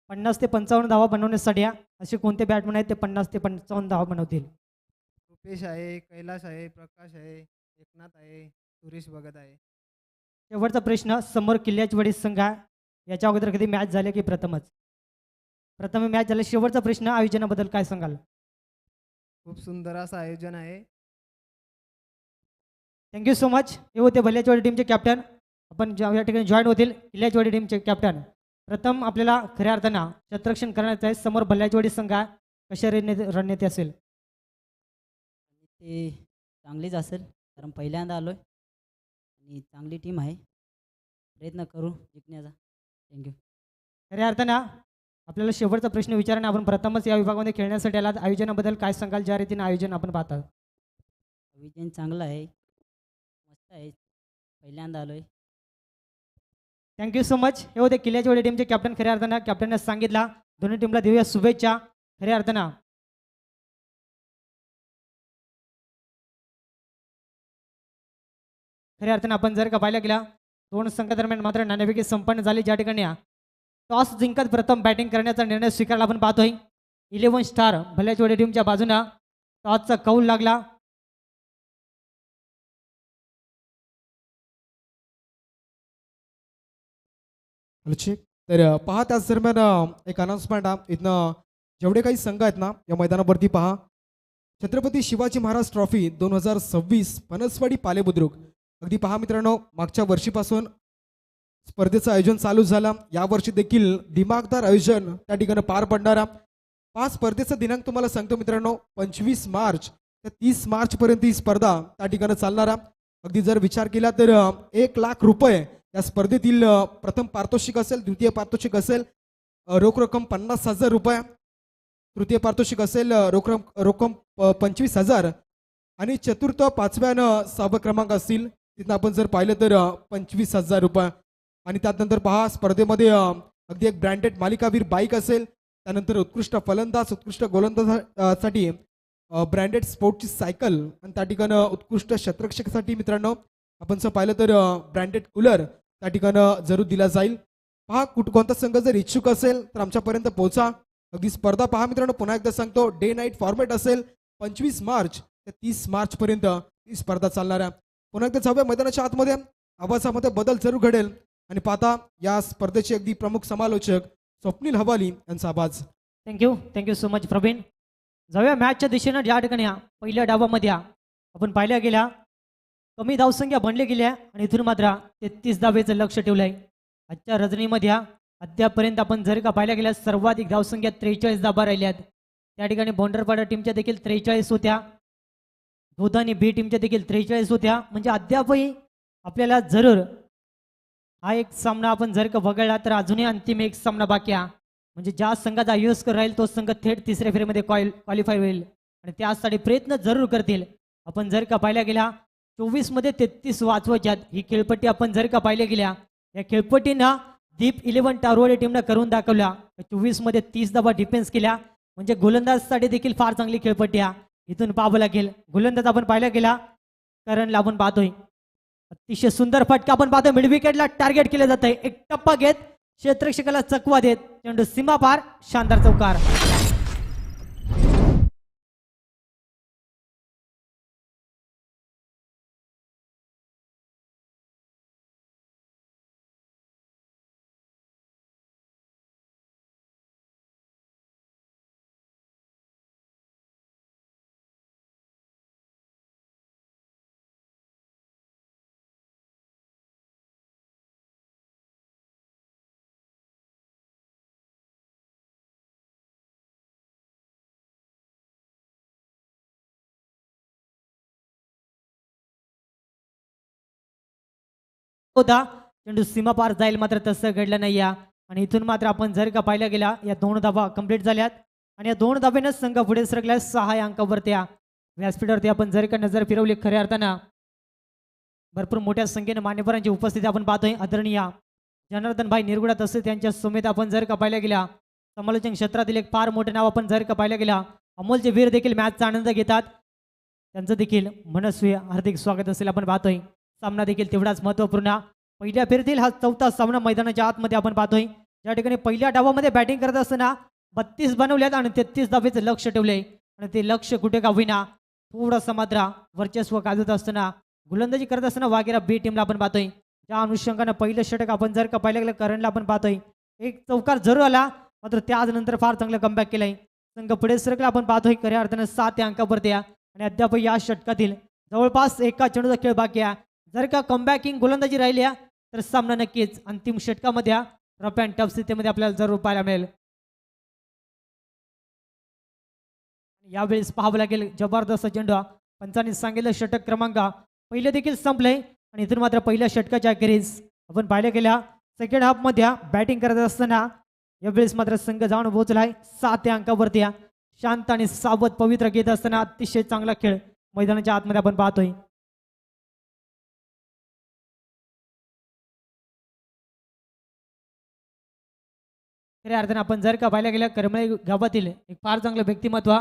Speaker 2: 50 ते 55 धावा बनवण्यासाठी असे कोणते बॅटमन आहेत ते 50 ते 55 धावा बनवतील?
Speaker 3: रुपेश आहे, कैलाश आहे, प्रकाश आहे, एकनाथ आहे, सुरेश भगत आहे.
Speaker 2: शेवटचा प्रश्न. समोर किल्ल्याचवाडी संघ आहे. याच्या अगोदर कधी मॅच झाले की प्रथमच? प्रथम मॅच झाले. शेवटचा प्रश्न. आयोजनाबद्दल काय सांगाल?
Speaker 3: खूप सुंदर असं आयोजन आहे.
Speaker 2: Thank you so much. हे होते भल्ल्याचवाडी टीमचे कॅप्टन. आपण या ठिकाणी जॉईन होतील किल्ल्याचवाडी टीमचे कॅप्टन. प्रथम आपल्याला खऱ्या अर्थानं क्षेत्ररक्षण करण्याचं आहे. समोर भल्ल्याचवाडी संघ आहे. कशा रणनीती असेल?
Speaker 4: ते चांगलीच असेल कारण पहिल्यांदा आलो आहे आणि चांगली टीम आहे. प्रयत्न करू जिंकण्याचा. थँक्यू.
Speaker 2: खऱ्या अर्थानं आपल्याला शेवटचा प्रश्न विचारणे. आपण प्रथमच या विभागामध्ये खेळण्यासाठी आलात. आयोजनाबद्दल काय सांगाल? ज्या रीतीने आयोजन आपण पाहतात.
Speaker 4: विजन चांगलं आहे, मस्त आहे. पहिल्यांदा आलो आहे.
Speaker 2: Thank you so much. हे होते किल्ल्याचवाडी टीमचे कॅप्टन. खऱ्या अर्थानं कॅप्टनने सांगितला. दोन्ही टीमला देऊया शुभेच्छा. खऱ्या अर्थानं आपण जर का पाहिलं गेला दोन संघादरम्यान मात्र नाणेफेकी संपन्न झाली. ज्या ठिकाणी टॉस जिंकत प्रथम बॅटिंग करण्याचा निर्णय स्वीकारला. आपण पाहतोय 11 स्टार भल्ल्याचवाडी टीमच्या बाजूनं टॉसचा कौल लागला.
Speaker 1: तर पहा त्याच दरम्यान एक अनाउन्समेंट इथनं जेवढे काही संघ आहेत ना या मैदानावरती पहा छत्रपती शिवाजी महाराज ट्रॉफी 2026 फणसवाडी पालेबुद्रुक. अगदी पहा मित्रांनो मागच्या वर्षीपासून स्पर्धेचं आयोजन चालू झालं. यावर्षी देखील दिमागदार आयोजन त्या ठिकाणी पार पडणारा. 5 स्पर्धेचा दिनांक तुम्हाला सांगतो मित्रांनो 25 मार्च ते 30 मार्च पर्यंत ही स्पर्धा त्या ठिकाणी चालणारा. अगदी जर विचार केला तर 1 लाख रुपये या स्पर्धेतील प्रथम पारितोषिक असेल, द्वितीय पारितोषिक असेल रोख रक्कम 50,000 रुपये, तृतीय पारितोषिक असेल रोख रक्कम 25,000 आणि चतुर्थ 5व्या आणि 6वा क्रमांक असतील तिथं आपण जर पाहिलं तर 25,000 रुपये. आणि त्यानंतर पहा स्पर्धेमध्ये अगदी एक ब्रँडेड मालिकावीर बाईक असेल. त्यानंतर उत्कृष्ट फलंदाज, उत्कृष्ट गोलंदाजासाठी ब्रँडेड स्पोर्टची सायकल आणि त्या ठिकाणी उत्कृष्ट क्षेत्ररक्षकासाठी मित्रांनो आपण जर पाहिलं तर ब्रँडेड कूलर त्या ठिकाणी जरूर दिला जाईल. पहा कोणता संघ जर इच्छुक असेल तर आमच्यापर्यंत पोहोचा. अगदी स्पर्धा पहा मित्रांनो पुन्हा एकदा सांगतो डे नाईट फॉर्मॅट असेल. 25 मार्च ते 30 मार्च पर्यंत ही स्पर्धा चालणार आहे. पुन्हा एकदा जाऊया मैदानाच्या आतमध्ये. आवाजामध्ये बदल जरूर घडेल. आणि पाहता या स्पर्धेचे अगदी प्रमुख समालोचक स्वप्नील हवाली यांचा आवाज.
Speaker 2: Thank you so much Praveen. जाऊया मॅचच्या दिशेनं. ज्या ठिकाणी पहिल्या डावामध्ये आपण पाहिल्या गेल्या कमी धावसंख्या बनली गेल्या आणि इथून मात्र 33 धावेचं लक्ष ठेवलंय. आजच्या रजनीमध्ये अद्यापर्यंत आपण जर का पाहिल्या गेल्या सर्वाधिक धावसंख्या 43 धाबा राहिल्यात. त्या ठिकाणी बोंडरपाडा टीमच्या देखील 43 होत्या, धोदानी बी टीमच्या देखील 43 होत्या. म्हणजे अद्यापही आपल्याला जरूर हा एक सामना आपण जर का वगळला तर अजूनही अंतिम एक सामना बाकी आहे. म्हणजे ज्या संघाचा आयुष राहील तो संघ थेट तिसऱ्या फेरीमध्ये क्वालिफाय होईल आणि त्यासाठी प्रयत्न जरूर करतील. आपण जर का पाहिल्या गेल्या 24 मध्ये 33 वाचवायच्यात. ही खेळपट्टी आपण जर का पाहिल्या गेल्या या खेळपट्टीनं दीप 11 टारवडे टीमनं करून दाखवल्या. 24 मध्ये 30 धावा डिफेन्स केल्या. म्हणजे गोलंदाजसाठी देखील फार चांगली खेळपट्टी आहे. इथून पाहावं लागेल. गोलंदाज आपण पाहिला गेला करणला आपण पाहतोय. अतिशय सुंदर फटका आपण पाहतोय. मिड विकेटला टार्गेट केलं जात आहे. एक टप्पा घेत क्षेत्ररक्षकाला चकवा देत चेंडू सीमा पार, शानदार चौकार. होता चेंडू सीमा पार जाईल, मात्र तसं घडलं नाही या. आणि इथून मात्र आपण जर का पाहिल्या गेला या 2 धावा कंप्लीट झाल्यात आणि या 2 धाब्यानं संघ पुढे सरकला 6 अंकावरती. व्यासपीठावरती आपण जर का नजर फिरवली खऱ्या अर्थानं भरपूर मोठ्या संख्येने मान्यवरांची उपस्थिती आपण पाहतोय. आदरणीय जनार्दन भाई निरगुडा तसेच त्यांच्या समेत आपण जर का पाहिल्या गेल्या समालोचन क्षेत्रातील एक फार मोठे नाव आपण जर का पाहिल्या गेला अमोलचे वीर देखील मॅचचा आनंद घेतात. त्यांचं देखील मनस्वी हार्दिक स्वागत असेल आपण पाहतोय. सामना देखील तेवढाच महत्त्वपूर्ण. पहिल्या फेरीतील हा 4था सामना मैदानाच्या आतमध्ये आपण पाहतोय. ज्या ठिकाणी पहिल्या डावामध्ये बॅटिंग करत असताना 32 बनवल्यात आणि 33 धावेचं लक्ष ठेवले आणि ते लक्ष कुठे का होईना थोडासा मात्र वर्चस्व गाजवत असताना गोलंदाजी करत असताना वाघेरा बी टीमला आपण पाहतोय. त्या अनुषंगानं पहिलं षटक आपण जर का पाहिलं गेलं करणला आपण पाहतोय. एक चौकार जरूर आला, मात्र त्याच नंतर फार चांगलं कमबॅक केलंय. संघ पुढे सरकला आपण पाहतोय. खऱ्या अर्थानं 7 अंकावरती आणि अद्याप या षटकातील जवळपास एका चेंडूचा खेळ बाकी आहे. जर का कमबॅकिंग गोलंदाजी राहिली तर सामना नक्कीच अंतिम षटकामध्ये रफ अँड टफ स्थितीमध्ये आपल्याला जरूर पाहायला मिळेल. यावेळेस पाहावं लागेल जबरदस्त चेंडू. पंचांनी सांगितलं षटक क्रमांक पहिले देखील संपले आणि इथून मात्र पहिल्या षटकाच्या अखेरीस आपण पाहिलं गेल्या सेकंड हाफमध्ये बॅटिंग करत असताना यावेळेस मात्र संघ जाऊन पोहोचलाय 7 अंकावरती. शांत आणि सावध पवित्र घेत असताना अतिशय चांगला खेळ मैदानाच्या आतमध्ये आपण पाहतोय. खऱ्या अर्थानं आपण जर का पाहिल्या गेल्या करमळे गावातील एक फार चांगलं व्यक्तिमत्व,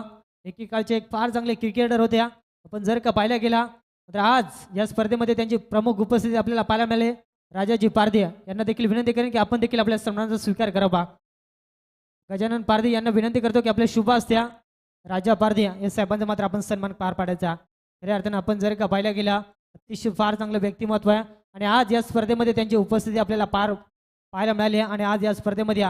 Speaker 2: एकेकाळचे एक फार चांगले क्रिकेटर होत्या. आपण जर का पाहिल्या गेला तर आज या स्पर्धेमध्ये त्यांची प्रमुख उपस्थिती आपल्याला पाहायला मिळाली. राजाजी पारधी यांना देखील विनंती करेन की आपण देखील आपल्या सन्मानाचा स्वीकार करावा. गजानन पारधी यांना विनंती करतो की आपल्या शुभ असत्या राजा पारधी या साहेबांचा मात्र आपण सन्मान पार पाडायचा. खऱ्या अर्थानं आपण जर का पाहिल्या गेला अतिशय फार चांगलं व्यक्तिमत्व आहे आणि आज या स्पर्धेमध्ये त्यांची उपस्थिती आपल्याला पाहायला मिळाली आणि आज या स्पर्धेमध्ये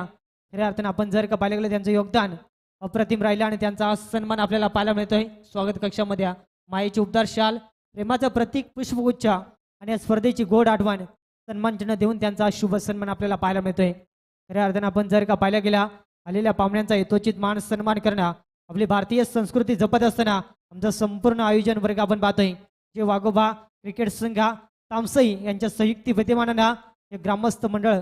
Speaker 2: खऱ्या अर्थानं आपण जर का पाहिलं गेलं त्यांचं योगदान अप्रतिम राहिलं आणि त्यांचा सन्मान आपल्याला पाहायला मिळतोय. स्वागत कक्षामध्ये मायेची उपदार शाल, प्रेमाचं प्रतीक पुष्पगुच्छ आणि या स्पर्धेची गोड आठवण सन्मानचिन्ह देऊन त्यांचा शुभ सन्मान आपल्याला पाहायला मिळतोय. खऱ्या अर्थानं आपण जर का पाहिलं गेला आलेल्या पाहुण्यांचा यथोचित मान सन्मान करणं आपली भारतीय संस्कृती जपत असताना आमचं संपूर्ण आयोजन वर्ग आपण पाहतोय. जे वाघोबा क्रिकेट संघ तामसई यांच्या संयुक्त विद्यमानानं हे ग्रामस्थ मंडळ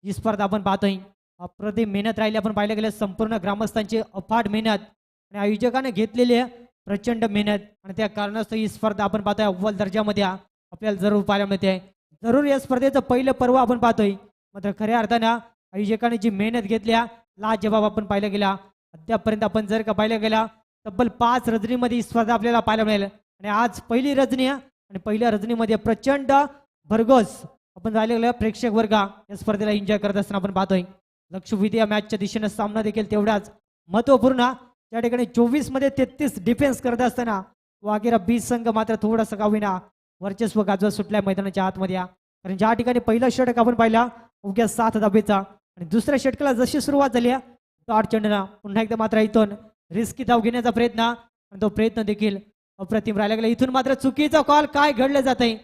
Speaker 2: ही स्पर्धा आपण पाहतोय. अप्रतिम मेहनत राहिली. आपण पाहिलं गेलं संपूर्ण ग्रामस्थांची अफाट मेहनत आणि आयोजकाने घेतलेली प्रचंड मेहनत आणि त्या कारणास्तव ही स्पर्धा आपण पाहतोय अव्वल दर्जामध्ये आपल्याला जरूर पाहायला मिळते. जरूर या स्पर्धेचं पहिलं पर्व आपण पाहतोय, मात्र खऱ्या अर्थानं आयोजकांनी जी मेहनत घेतल्या लाजवाब आपण पाहिलं गेला. अद्यापर्यंत आपण जर का पाहिलं गेला तब्बल 5 रजनीमध्ये ही स्पर्धा आपल्याला पाहायला मिळेल आणि आज पहिली रजनी आणि पहिल्या रजनीमध्ये प्रचंड भरघोस आपण झालेलं प्रेक्षक वर्ग या स्पर्धेला एन्जॉय करत असताना आपण पाहतोय. लक्षवेधी या मॅचच्या दिशेनं सामना देखील तेवढाच महत्वपूर्ण. त्या ठिकाणी 24 मध्ये 33 डिफेन्स करत असताना वाघेरा बी संघ मात्र थोडासा का होईना वर्चस्व गाजवत सुटल्या मैदानाच्या आतमध्ये. कारण ज्या ठिकाणी पहिला षटक आपण पाहिला उग्या 7 धाबेचा आणि दुसऱ्या षटकाला जशी सुरुवात झाली डॉट चेंडूला पुन्हा एकदा मात्र इथून रिस्की धाव घेण्याचा प्रयत्न आणि तो प्रयत्न देखील अप्रतिम राहिला गेला. इथून मात्र चुकीचा कॉल काय घडलं जात आहे.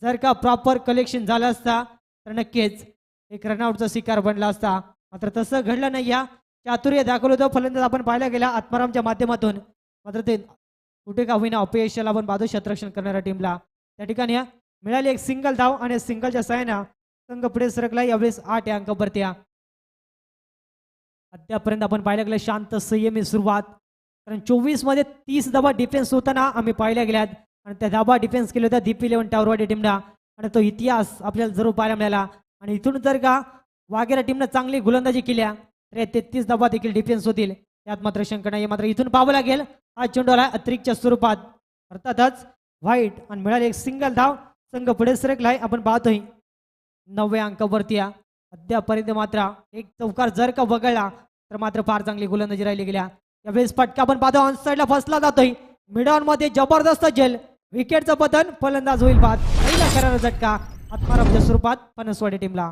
Speaker 2: जर का प्रॉपर कलेक्शन झालं असता तर नक्कीच एक रनआउटचा शिकार बनला असता, मात्र तसं घडलं नाही. चातुर्य दाखवलं होतं फलंदाज आपण पाहायला गेला आत्मारामच्या माध्यमातून, मात्र ते कुठे का होईना अपयशाला आपण बाजू क्षेत्ररक्षण करणाऱ्या टीमला त्या ठिकाणी मिळाली एक सिंगल धाव आणि सिंगलच्या सहाय्याने संघ पुढे सरकला. यावेळेस 8 अंकावरती. अद्यापर्यंत आपण पाहायला गेलं शांत संयमी सुरुवात, कारण 24 मध्ये 30 धावा डिफेन्स होताना आम्ही पाहायला गेल्यात आणि त्या धावा डिफेन्स केल्या होत्या दीप 11 टावरवाडी टीमला आणि तो इतिहास आपल्याला जरूर पाहायला मिळाला. आणि इथून जर का वाघेरा टीमनं चांगली गोलंदाजी केल्या तर 33 धावा देखील डिफेन्स होतील, यात मात्र शंका नाही. मात्र इथून पाहावं लागेल हा चेंडू आला अतिरिक्तच्या स्वरूपात, अर्थातच व्हाईट आणि मिळाली एक सिंगल धाव. संघ पुढे सरकलाय आपण पाहतोय 9 अंकावरती. अद्यापर्यंत मात्र एक चौकार जर का वगळला तर मात्र फार चांगली गोलंदाजी राहिली गेल्या. यावेळेस फटका आपण पाहतो ऑन साईडला फसला जातोय, मिड ऑन मध्ये जबरदस्त झेल, विकेटचं पतन, फलंदाज होईल बाद. पहिला करारा झटका आत्मारामच्या स्वरूपात फणसवाडी टीमला.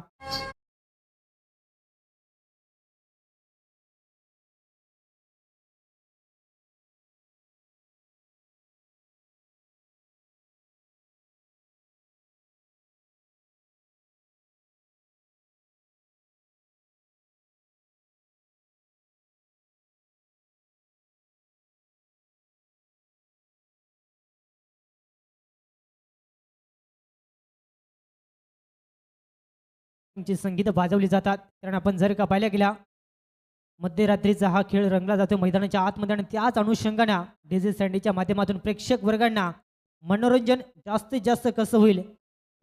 Speaker 2: ची संगीत वाजवली जातात, कारण आपण जर का पाहिल्या गेला मध्यरात्रीचा हा खेळ रंगला जातो मैदानाच्या आतमध्ये आणि त्याच अनुषंगाने डीजे सँडीच्या माध्यमातून प्रेक्षक वर्गांना मनोरंजन जास्तीत जास्त कसं होईल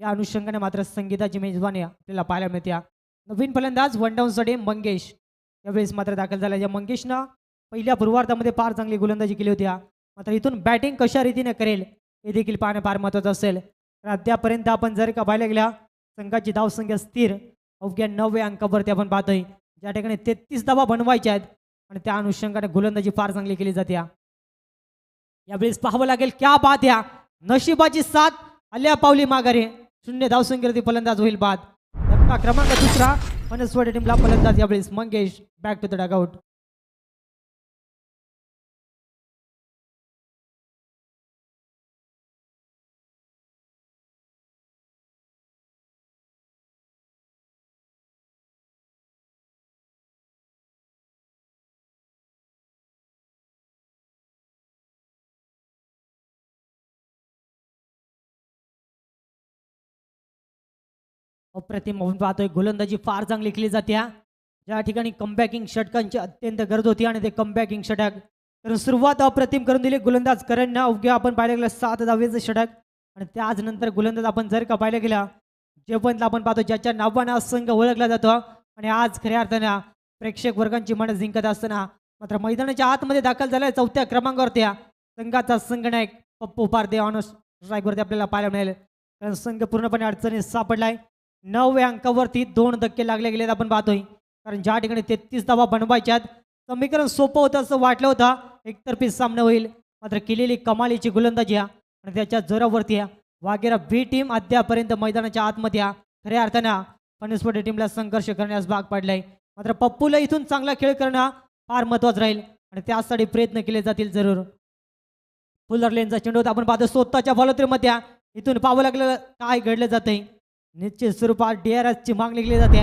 Speaker 2: या अनुषंगाने मात्र संगीताची मेजवानी आपल्याला पाहायला मिळते. नवीन फलंदाज वन डाऊनसाठी मंगेश यावेळेस मात्र दाखल झाला. या मंगेशनं पहिल्या पूर्वार्धामध्ये फार चांगली गोलंदाजी केली होती, मात्र इथून बॅटिंग कशा रीतीने करेल हे देखील पाहणं फार महत्त्वाचं असेल. तर अद्यापर्यंत आपण जर का पाहायला गेला संघाची धावसंख्या स्थिर अवघ्या 9 अंकावरती आपण पाहतोय, ज्या ठिकाणी 33 धावा बनवायच्या आहेत आणि त्या अनुषंगाने गोलंदाजी फार चांगली केली जाते. यावेळेस पाहावं लागेल क्या बात या नशिबाची साथ आल्या पावली माघारी. 0 धावसंख्येवरती फलंदाज होईल बाद. धक्का क्रमांक 2 फणसवाडी टीमला फलंदाज यावेळेस Mangesh back to the dugout. अप्रतिम म्हणून पाहतोय गोलंदाजी फार चांगली केली जाते. ज्या ठिकाणी कमबॅकिंग षटकांची अत्यंत गरज होती आणि ते कमबॅकिंग षटक तर सुरुवात अप्रतिम करून दिली गोलंदाज करण अवघ्या आपण पाहायला गेलं 7 धावेचं षटक आणि त्याच नंतर गोलंदाज आपण जर का पाहायला गेला जयवंत आपण पाहतो ज्याच्या नावाने संघ ओळखला जातो आणि आज खऱ्या अर्थानं प्रेक्षक वर्गांची मन जिंकत असताना मात्र मैदानाच्या आतमध्ये दाखल झालाय 4थ्या क्रमांकावरती संघाचा संघनायक पप्पू पारदे ऑन स्ट्राईकवरती आपल्याला पाहायला मिळेल, कारण संघ पूर्णपणे अडचणीत सापडलाय. 9 अंकावरती 2 धक्के लागले गेलेत आपण पाहतोय, कारण ज्या ठिकाणी 33 धावा बनवायच्यात समीकरण सोपं होतं असं वाटलं होतं, एकतर्फी सामना होईल, मात्र केलेली कमालीची गोलंदाजी आणि त्याच्या जोरावरती वाघेरा बी टीम अद्यापर्यंत मैदानाच्या आतमध्ये खऱ्या अर्थानं फणसवाडी टीमला संघर्ष करण्यास भाग पडलाय. मात्र पप्पूला इथून चांगला खेळ करणं फार महत्त्वाचं राहील आणि त्यासाठी प्रयत्न केले जातील जरूर. फुलर लेनचा चेंडू होता आपण पाहतो स्वतःच्या बॉलमध्ये इथून पाहावं लागलं काय घडलं जातंय. निश्चित स्वरूपात DRS ची मागणी केली जाते.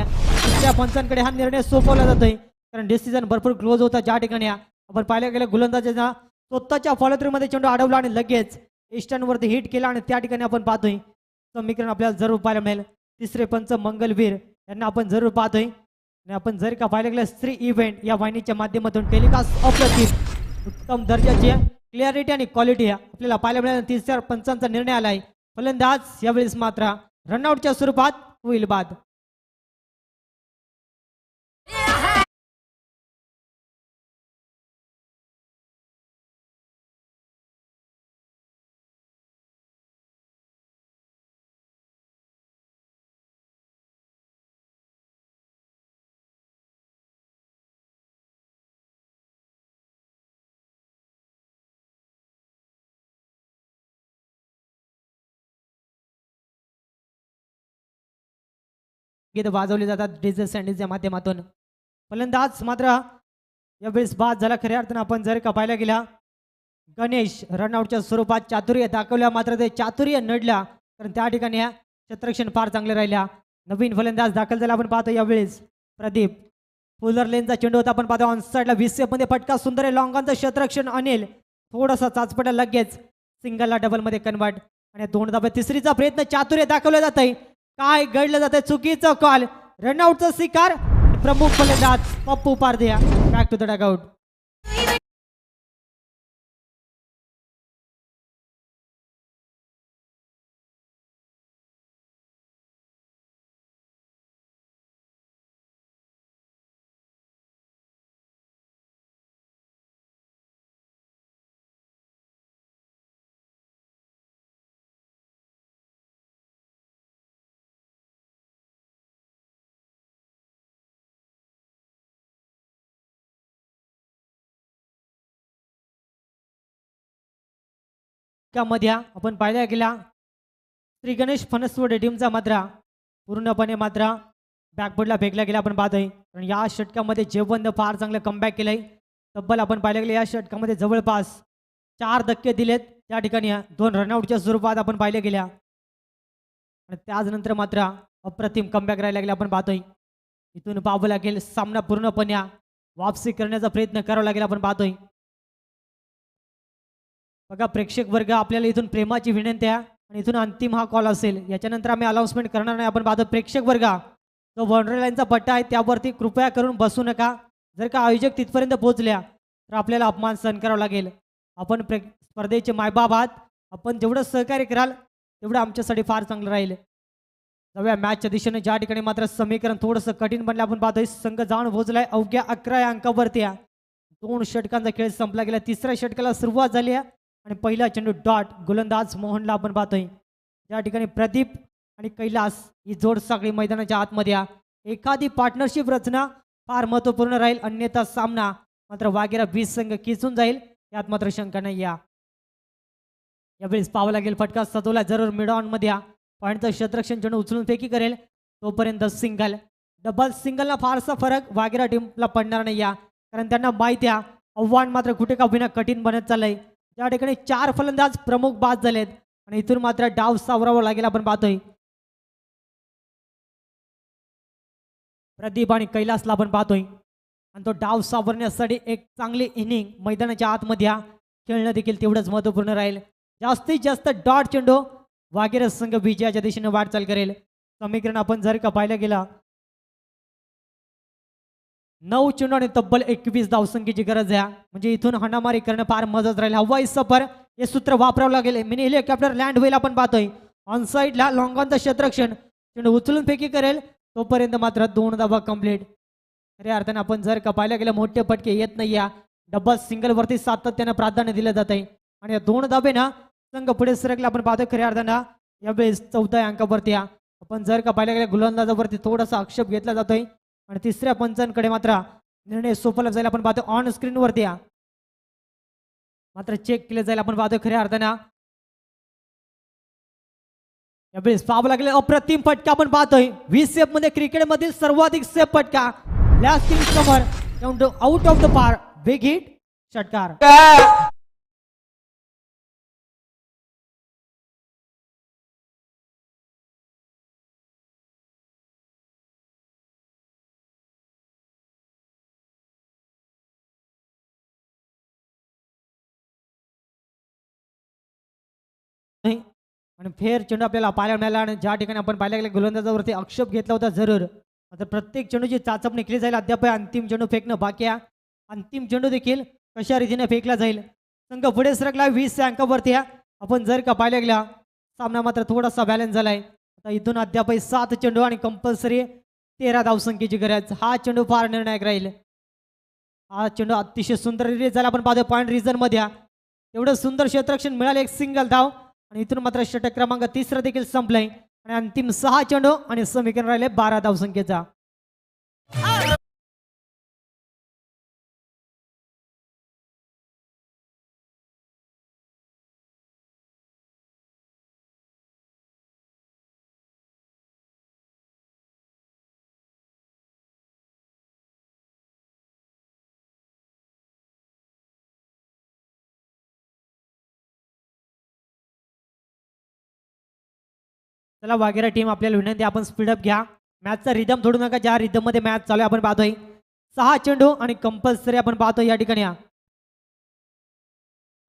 Speaker 2: त्या पंचांकडे हा निर्णय सोपवला जातोय, कारण डिसिजन भरपूर क्लोज होता. ज्या ठिकाणी आपण पाहायला गेलं गोलंदाजांना स्वतःच्या फॉलोथ्रूमध्ये चेंडू अडवला आणि लगेच इस्टर्नवरती हिट केला आणि त्या ठिकाणी आपण पाहतोय समीकरण आपल्याला जरूर पाहायला मिळेल. तिसरे पंच मंगलवीर यांना आपण जरूर पाहतोय आणि आपण जर का पाहायला गेलं स्त्री इव्हेंट या वाहिनीच्या माध्यमातून टेलिकास्ट अप्रतिम उत्तम दर्जाची क्लिअरिटी आणि क्वालिटी आपल्याला पाहायला मिळेल. तिसऱ्या पंचांचा निर्णय आलाय. फलंदाज यावेळेस मात्र रनआउटच्या स्वरूपात होईल बाद. गीत वाजवले जातात डीजे सँडीच्या माध्यमातून. फलंदाज मात्र यावेळेस बाद झाला. खऱ्या अर्थानं आपण जर का पाहायला गेला गणेश रनआउटच्या स्वरूपात चातुर्य दाखवल्या, मात्र ते चातुर्य नडल्या, कारण त्या ठिकाणी क्षेत्ररक्षण फार चांगले राहिल्या. नवीन फलंदाज दाखल झाला आपण पाहतो यावेळेस प्रदीप फुलर लेनचा चेंडू होता आपण पाहतो ऑन साईडला 20 मध्ये फटका सुंदर आहे लॉंगांचं क्षेत्ररक्षण अनिल थोडासा चाचपटा लगेच सिंगलला डबलमध्ये कन्वर्ट आणि दोन धाबे तिसरीचा प्रयत्न चातुर्य दाखवला जात आहे काय घडलं जात आहे चुकीचं कॉल रनआउटचा शिकार प्रमुख फलंदाज Pappu Pardiya back to the dugout. मध्ये आपण पाहिल्या गेला श्री गणेश फणसवडे टीमचा मात्र पूर्णपणे मात्र बॅकबोर्डला फेकला गेला आपण पाहतोय कारण या षटकामध्ये जेवण फार चांगलं कमबॅक केलंय तब्बल आपण पाहिलं गेलं या षटकामध्ये जवळपास 4 धक्के दिलेत त्या ठिकाणी 2 रनआउटच्या स्वरूपात आपण पाहिल्या गेल्या आणि त्याचनंतर मात्र अप्रतिम कमबॅक राहायला लागले आपण पाहतोय इथून पाहावं लागेल सामना पूर्णपणे वापसी करण्याचा प्रयत्न करावा लागेल आपण पाहतोय बघा प्रेक्षक वर्ग आपल्याला इथून प्रेमाची विनंती आहे आणि इथून अंतिम हा कॉल असेल याच्यानंतर आम्ही अनाउन्समेंट करणार नाही आपण पाहतो प्रेक्षक वर्ग जो बाउंड्री लाईनचा पट्टा आहे त्यावरती कृपया करून बसू नका जर का आयोजक तिथपर्यंत पोहोचल्या तर आपल्याला अपमान सहन करावा लागेल आपण स्पर्धेचे मायबाप आहात आपण जेवढं सहकार्य कराल तेवढं आमच्यासाठी फार चांगलं राहील नव्या मॅचच्या दिशेने ज्या ठिकाणी मात्र समीकरण थोडंसं कठीण बनलं आपण पाहतोय संघ जाऊन पोहोचलाय अवघ्या 11 अंकावरती 2 षटकांचा खेळ संपला गेला तिसऱ्या षटकाला सुरुवात झाली आहे आणि पहिला चेंडू डॉट गोलंदाज मोहनला आपण पाहतोय ज्या ठिकाणी प्रदीप आणि कैलास ही जोड साखळी मैदानाच्या आतमध्ये एखादी पार्टनरशिप रचना फार महत्त्वपूर्ण राहील अन्यथा सामना मात्र वागेरा 20 संघ किचून जाईल यात मात्र शंका नाही यावेळेस पाहावं लागेल फटका सतवला जरूर मिड ऑन मध्ये पॉईंटचं क्षेत्ररक्षण चेंडू उचलून फेकी करेल तोपर्यंत सिंगल डबल सिंगलला फारसा फरक वागेरा टीमला पडणार नाही कारण त्यांना माहिती आहे आव्हान मात्र कुठे का विना कठीण बनत चाललंय त्या ठिकाणी 4 फलंदाज प्रमुख बाद झालेत आणि इथून मात्र डाव सावरावा लागेल आपण पाहतोय प्रदीप आणि कैलासला आपण पाहतोय आणि तो डाव सावरण्यासाठी एक चांगली इनिंग मैदानाच्या आतमध्ये खेळणं देखील तेवढंच महत्त्वपूर्ण राहील जास्तीत जास्त डॉट चेंडू वागेरा संघ विजयाच्या दिशेने वाटचाल करेल समीकरण आपण जर का पाहिलं गेलं 9 चेंडू आणि तब्बल 21 धावसंख्येची गरज आहे म्हणजे इथून हणामारी करणं फार मदत राहील हवाई सफर हे सूत्र वापरावं लागेल मिनी हेलिकॉप्टर लँड होईल आपण पाहतोय ऑन साईडला लॉंगॉनचं क्षेत्ररक्षण चेंडू उचलून फेकी करेल तोपर्यंत मात्र 2 धावा कंप्लीट खऱ्या अर्थाने आपण जर का पाहिलं गेलं मोठे पटके येत नाही डबल सिंगल वरती सातत्यानं प्राधान्य दिलं जात आहे आणि या 2 धाबेना संघ पुढे सरकला आपण पाहतोय खऱ्या अर्थानं यावेळेस 14 अंकावरती आपण जर का पाहिलं गेलं गोलंदाजावरती थोडासा आक्षेप घेतला जातोय आणि तिसऱ्या पंचांकडे मात्र निर्णय सोपवला जाईल आपण पाहतो ऑन स्क्रीन वरती मात्र चेक केलं जाईल आपण पाहतोय खऱ्या अर्थानं यावेळेस पाहावं लागले अप्रतिम फटका आपण पाहतोय 20 सेफ मध्ये क्रिकेटमधील सर्वाधिक सेफ फटका lasting summer out of the पार बिग हिट षटकार आणि फेर चेंडू आपल्याला पाहायला मिळाला आणि ज्या ठिकाणी आपण पाहायला गेले गोलंदाजावरती आक्षेप घेतला होता जरूर आता प्रत्येक चेंडूची चाचपणी केली जाईल अद्याप अंतिम चेंडू फेकणं बाकी आहे अंतिम चेंडू देखील कशा रीतीने फेकला जाईल संघ पुढे सरकला 20 अंकावरती आपण जर का पाहायला गेला सामना मात्र थोडासा बॅलन्स झालाय आता इथून अद्याप 7 चेंडू आणि कंपल्सरी 13 धावसंख्येची गरज हा चेंडू फार निर्णायक राहील हा चेंडू अतिशय सुंदर रिलीज झाला आपण पाहतो पॉईंट रिझन मध्ये एवढं सुंदर क्षेत्ररक्षण मिळाले एक सिंगल धाव आणि इथून मात्र षटक क्रमांक 3 देखील संपलाय आणि अंतिम 6 चेंडू आणि समीकरण राहिले 12 धावसंख्येचा चला वागेरा टीम आपल्याला विनंती आपण स्पीडअप घ्या मॅचचा रिदम थोडू नका ज्या रिदम मध्ये मॅच चालू आहे आपण पाहतोय 6 चेंडू आणि कंपल्सरी आपण पाहतो या ठिकाणी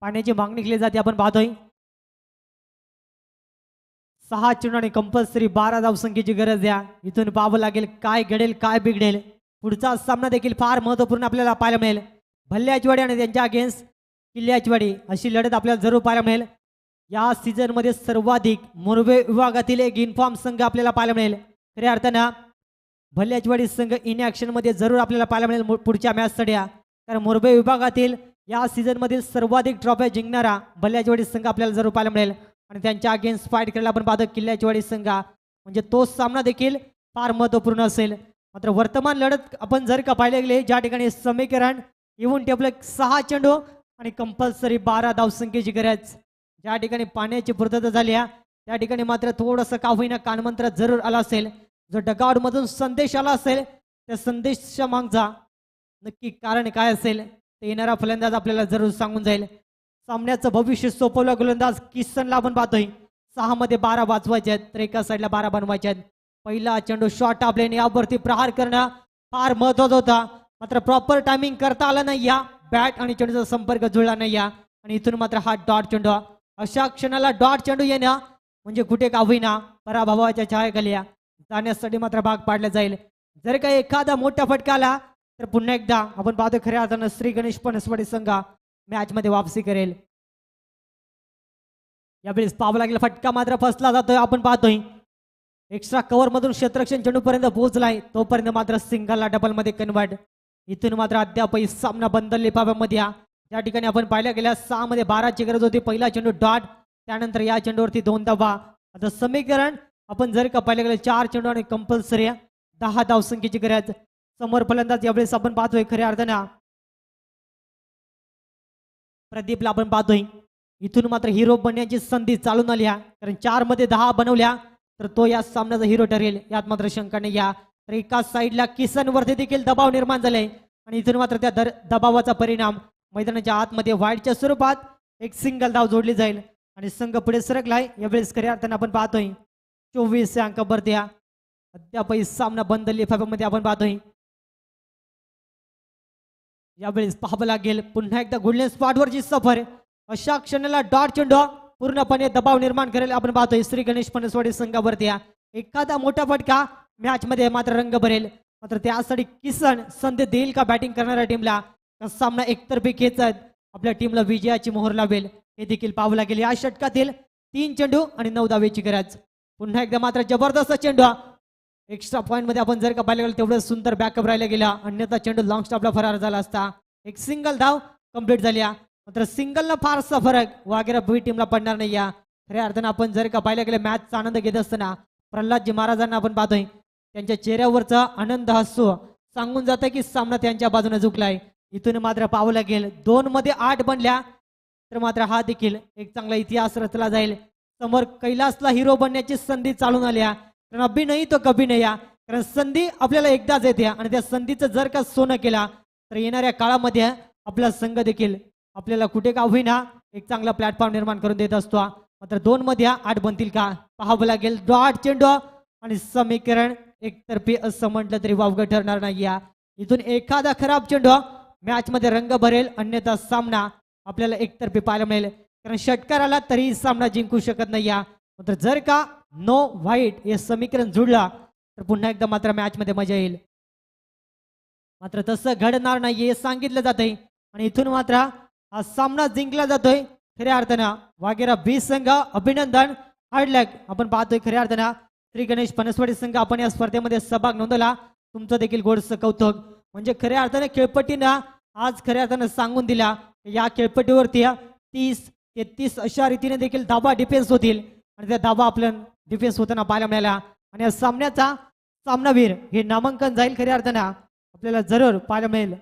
Speaker 2: पाण्याची मागणी केली जाते आपण पाहतोय 6 चेंडू आणि कंपल्सरी 12 धावसंख्येची गरज द्या. इथून पाहावं लागेल काय घडेल काय बिघडेल. पुढचा सामना देखील फार महत्त्वपूर्ण आपल्याला पाहायला मिळेल. भल्ल्याचवाडी आणि त्यांच्या अगेन्स्ट किल्ल्याचवाडी अशी लढत आपल्याला जरूर पाहायला मिळेल. या सीझनमध्ये सर्वाधिक मुरबे विभागातील एक इन्फॉर्म संघ आपल्याला पाहायला मिळेल. खऱ्या अर्थानं भल्ल्याचवाडी संघ इन ॲक्शनमध्ये जरूर आपल्याला पाहायला मिळेल पुढच्या मॅचसाठी. कारण मुरबे विभागातील या सीझनमधील सर्वाधिक ट्रॉफ्या जिंकणारा भल्ल्याचवाडी संघ आपल्याला जरूर पाहायला मिळेल. आणि त्यांच्या अगेन्स्ट फाईट करायला आपण पाहतो किल्ल्याचवाडी संघ. म्हणजे तो सामना देखील फार महत्त्वपूर्ण असेल. मात्र वर्तमान लढत आपण जर का पाहिले गेले ज्या ठिकाणी समीकरण येऊन टेबल 6 चेंडू आणि कंपल्सरी 12 धावसंख्येची गरज. ज्या ठिकाणी पाण्याची पूर्तता झाली त्या ठिकाणी मात्र थोडंसं का होईना कानमंत्र जरूर आला असेल. जो डगआउटमधून संदेश आला असेल त्या संदेशाच्या मागचा नक्की कारण काय असेल ते येणारा फलंदाज आपल्याला जरूर सांगून जाईल. सामन्याचं भविष्य सोपवलं गोलंदाज किसनला आपण पाहतोय 6 मध्ये 12 वाजवायचे आहेत तर एका साईडला 12 बनवायचे आहेत. पहिला चेंडू शॉर्ट आपल्यान यावरती प्रहार करणं फार महत्वाचा होता. मात्र प्रॉपर टायमिंग करता आलं नाही या बॅट आणि चेंडूचा संपर्क जुळला नाही या आणि इथून मात्र हा डॉट चेंडू. अशा क्षणाला डॉट चेंडू येणं म्हणजे कुठे का होईना पराभवाच्या छायाखाली जाण्यासाठी मात्र भाग पाडला जाईल. जर काही एखादा मोठा फटका आला तर पुन्हा एकदा आपण पाहतो खऱ्या अर्थानं श्री गणेश पनसवाडी संघ मॅच मध्ये वापसी करेल. यावेळेस पाहावं लागेल फटका मात्र फसला जातोय आपण पाहतोय. एक्स्ट्रा कव्हर मधून क्षेत्ररक्षण चेंडूपर्यंत पोहोचलाय तोपर्यंत मात्र सिंगलला डबल मध्ये कन्वर्ट. इथून मात्र अद्यापही सामना बंद लिफाफ्यामध्ये ज्या ठिकाणी आपण पाहिल्या गेल्या 6 मध्ये 12 ची गरज होती. पहिला चेंडू डॉट त्यानंतर या चेंडूवरती 2 धावा. आता समीकरण आपण जर का पाहिलं गेलं 4 चेंडू आणि कंपल्सरी 10 धावसंख्येची गरज. समोर फलंदाज यावेळेस आपण पाहतोय खऱ्या अर्थानं प्रदीपला आपण पाहतोय. इथून मात्र हिरो बनण्याची संधी चालून आली कारण 4 मध्ये 10 बनवल्या तर तो या सामन्याचा हिरो ठरेल यात मात्र शंका नाही या. तर एका साईडला किसनवरती देखील दबाव निर्माण झालाय आणि इथून मात्र त्या दबावाचा परिणाम मैदानाच्या आतमध्ये वाईडच्या स्वरूपात एक सिंगल धाव जोडली जाईल आणि संघ पुढे सरकलाय. यावेळेस खऱ्या अर्थानं आपण पाहतोय 24 अंकावरती अद्यापही सामना बंद लिफाफ्यामध्ये आपण पाहतोय. यावेळेस पाहावं लागेल पुन्हा एकदा गोल्डन स्पॉटवरची सफर. अशा क्षणाला डॉट चेंडू पूर्णपणे दबाव निर्माण करेल आपण पाहतोय श्री गणेश पनसवाडी संघावरती. एखादा मोठा फटका मॅच मध्ये मात्र रंग भरेल. मात्र त्यासाठी किसन संधी देईल का बॅटिंग करणाऱ्या टीमला सामना एकतर्फी खेचत आपल्या टीमला विजयाची मोहर लावेल हे देखील पाहावं लागेल. या षटकातील 3 चेंडू आणि 9 धावेची गरज. पुन्हा एकदा मात्र जबरदस्त चेंडू एक्स्ट्रा पॉईंट मध्ये आपण जर का पाहिलं गेलं तेवढं सुंदर बॅकअप राहिला गेला अन्यथा चेंडू लॉंग स्टॉपला फरार झाला असता. एक सिंगल धाव कंप्लीट झाली मात्र सिंगलनं फारसा फरक वागेरा बी टीमला पडणार नाही या. खऱ्या अर्थानं आपण जर का पाहिलं गेलं मॅचचा आनंद घेत असताना प्रल्हादजी महाराजांना आपण पाहतोय त्यांच्या चेहऱ्यावरचा आनंद हसू सांगून जातं की सामना त्यांच्या बाजूने झुकलाय. इथून मात्र पाहावं लागेल 2 मध्ये 8 बनल्या तर मात्र हा देखील एक चांगला इतिहास रचला जाईल. समोर कैलासला हिरो बनण्याची संधी चालून आल्या कारण अभि नाही तो कभी नाही कारण संधी आपल्याला एकदाच येते आणि त्या संधीचं जर का सोनं केला तर येणाऱ्या काळामध्ये आपला संघ देखील आपल्याला कुठे का होईना एक चांगला प्लॅटफॉर्म निर्माण करून देत असतो. मात्र 2 मध्ये 8 बनतील का पाहावं लागेल. डॉट चेंडू आणि समीकरण एकतर्फी असं म्हटलं तरी वावगं ठरणार नाही. इथून एखादा खराब चेंडू मॅच मध्ये रंग भरेल अन्यथा सामना आपल्याला एकतर्फी पाहायला मिळेल कारण षटकार आला तरी सामना जिंकू शकत नाही. मात्र जर का नो व्हाईट हे समीकरण जुळला तर पुन्हा एकदा मात्र मॅच मध्ये मजा येईल. मात्र तसं घडणार नाही हे सांगितलं जातंय आणि इथून मात्र हा सामना जिंकला जातोय. खऱ्या अर्थानं वागेरा बी संघ अभिनंदन हार्ड लक आपण पाहतोय. खऱ्या अर्थानं श्री गणेश पनसवाडी संघ आपण या स्पर्धेमध्ये सहभाग नोंदवला तुमचं देखील गोडसं कौतुक. म्हणजे खऱ्या अर्थाने खेळपट्टीनं आज खऱ्या अर्थानं सांगून दिला या खेळपट्टीवरती 30-33 अशा रीतीने देखील धावा डिफेन्स होतील आणि त्या धावा आपल्या डिफेन्स होताना पाहायला मिळाला आणि या सामन्याचा सामनावीर हे नामांकन जाईल खऱ्या अर्थानं आपल्याला जरूर पाहायला मिळेल.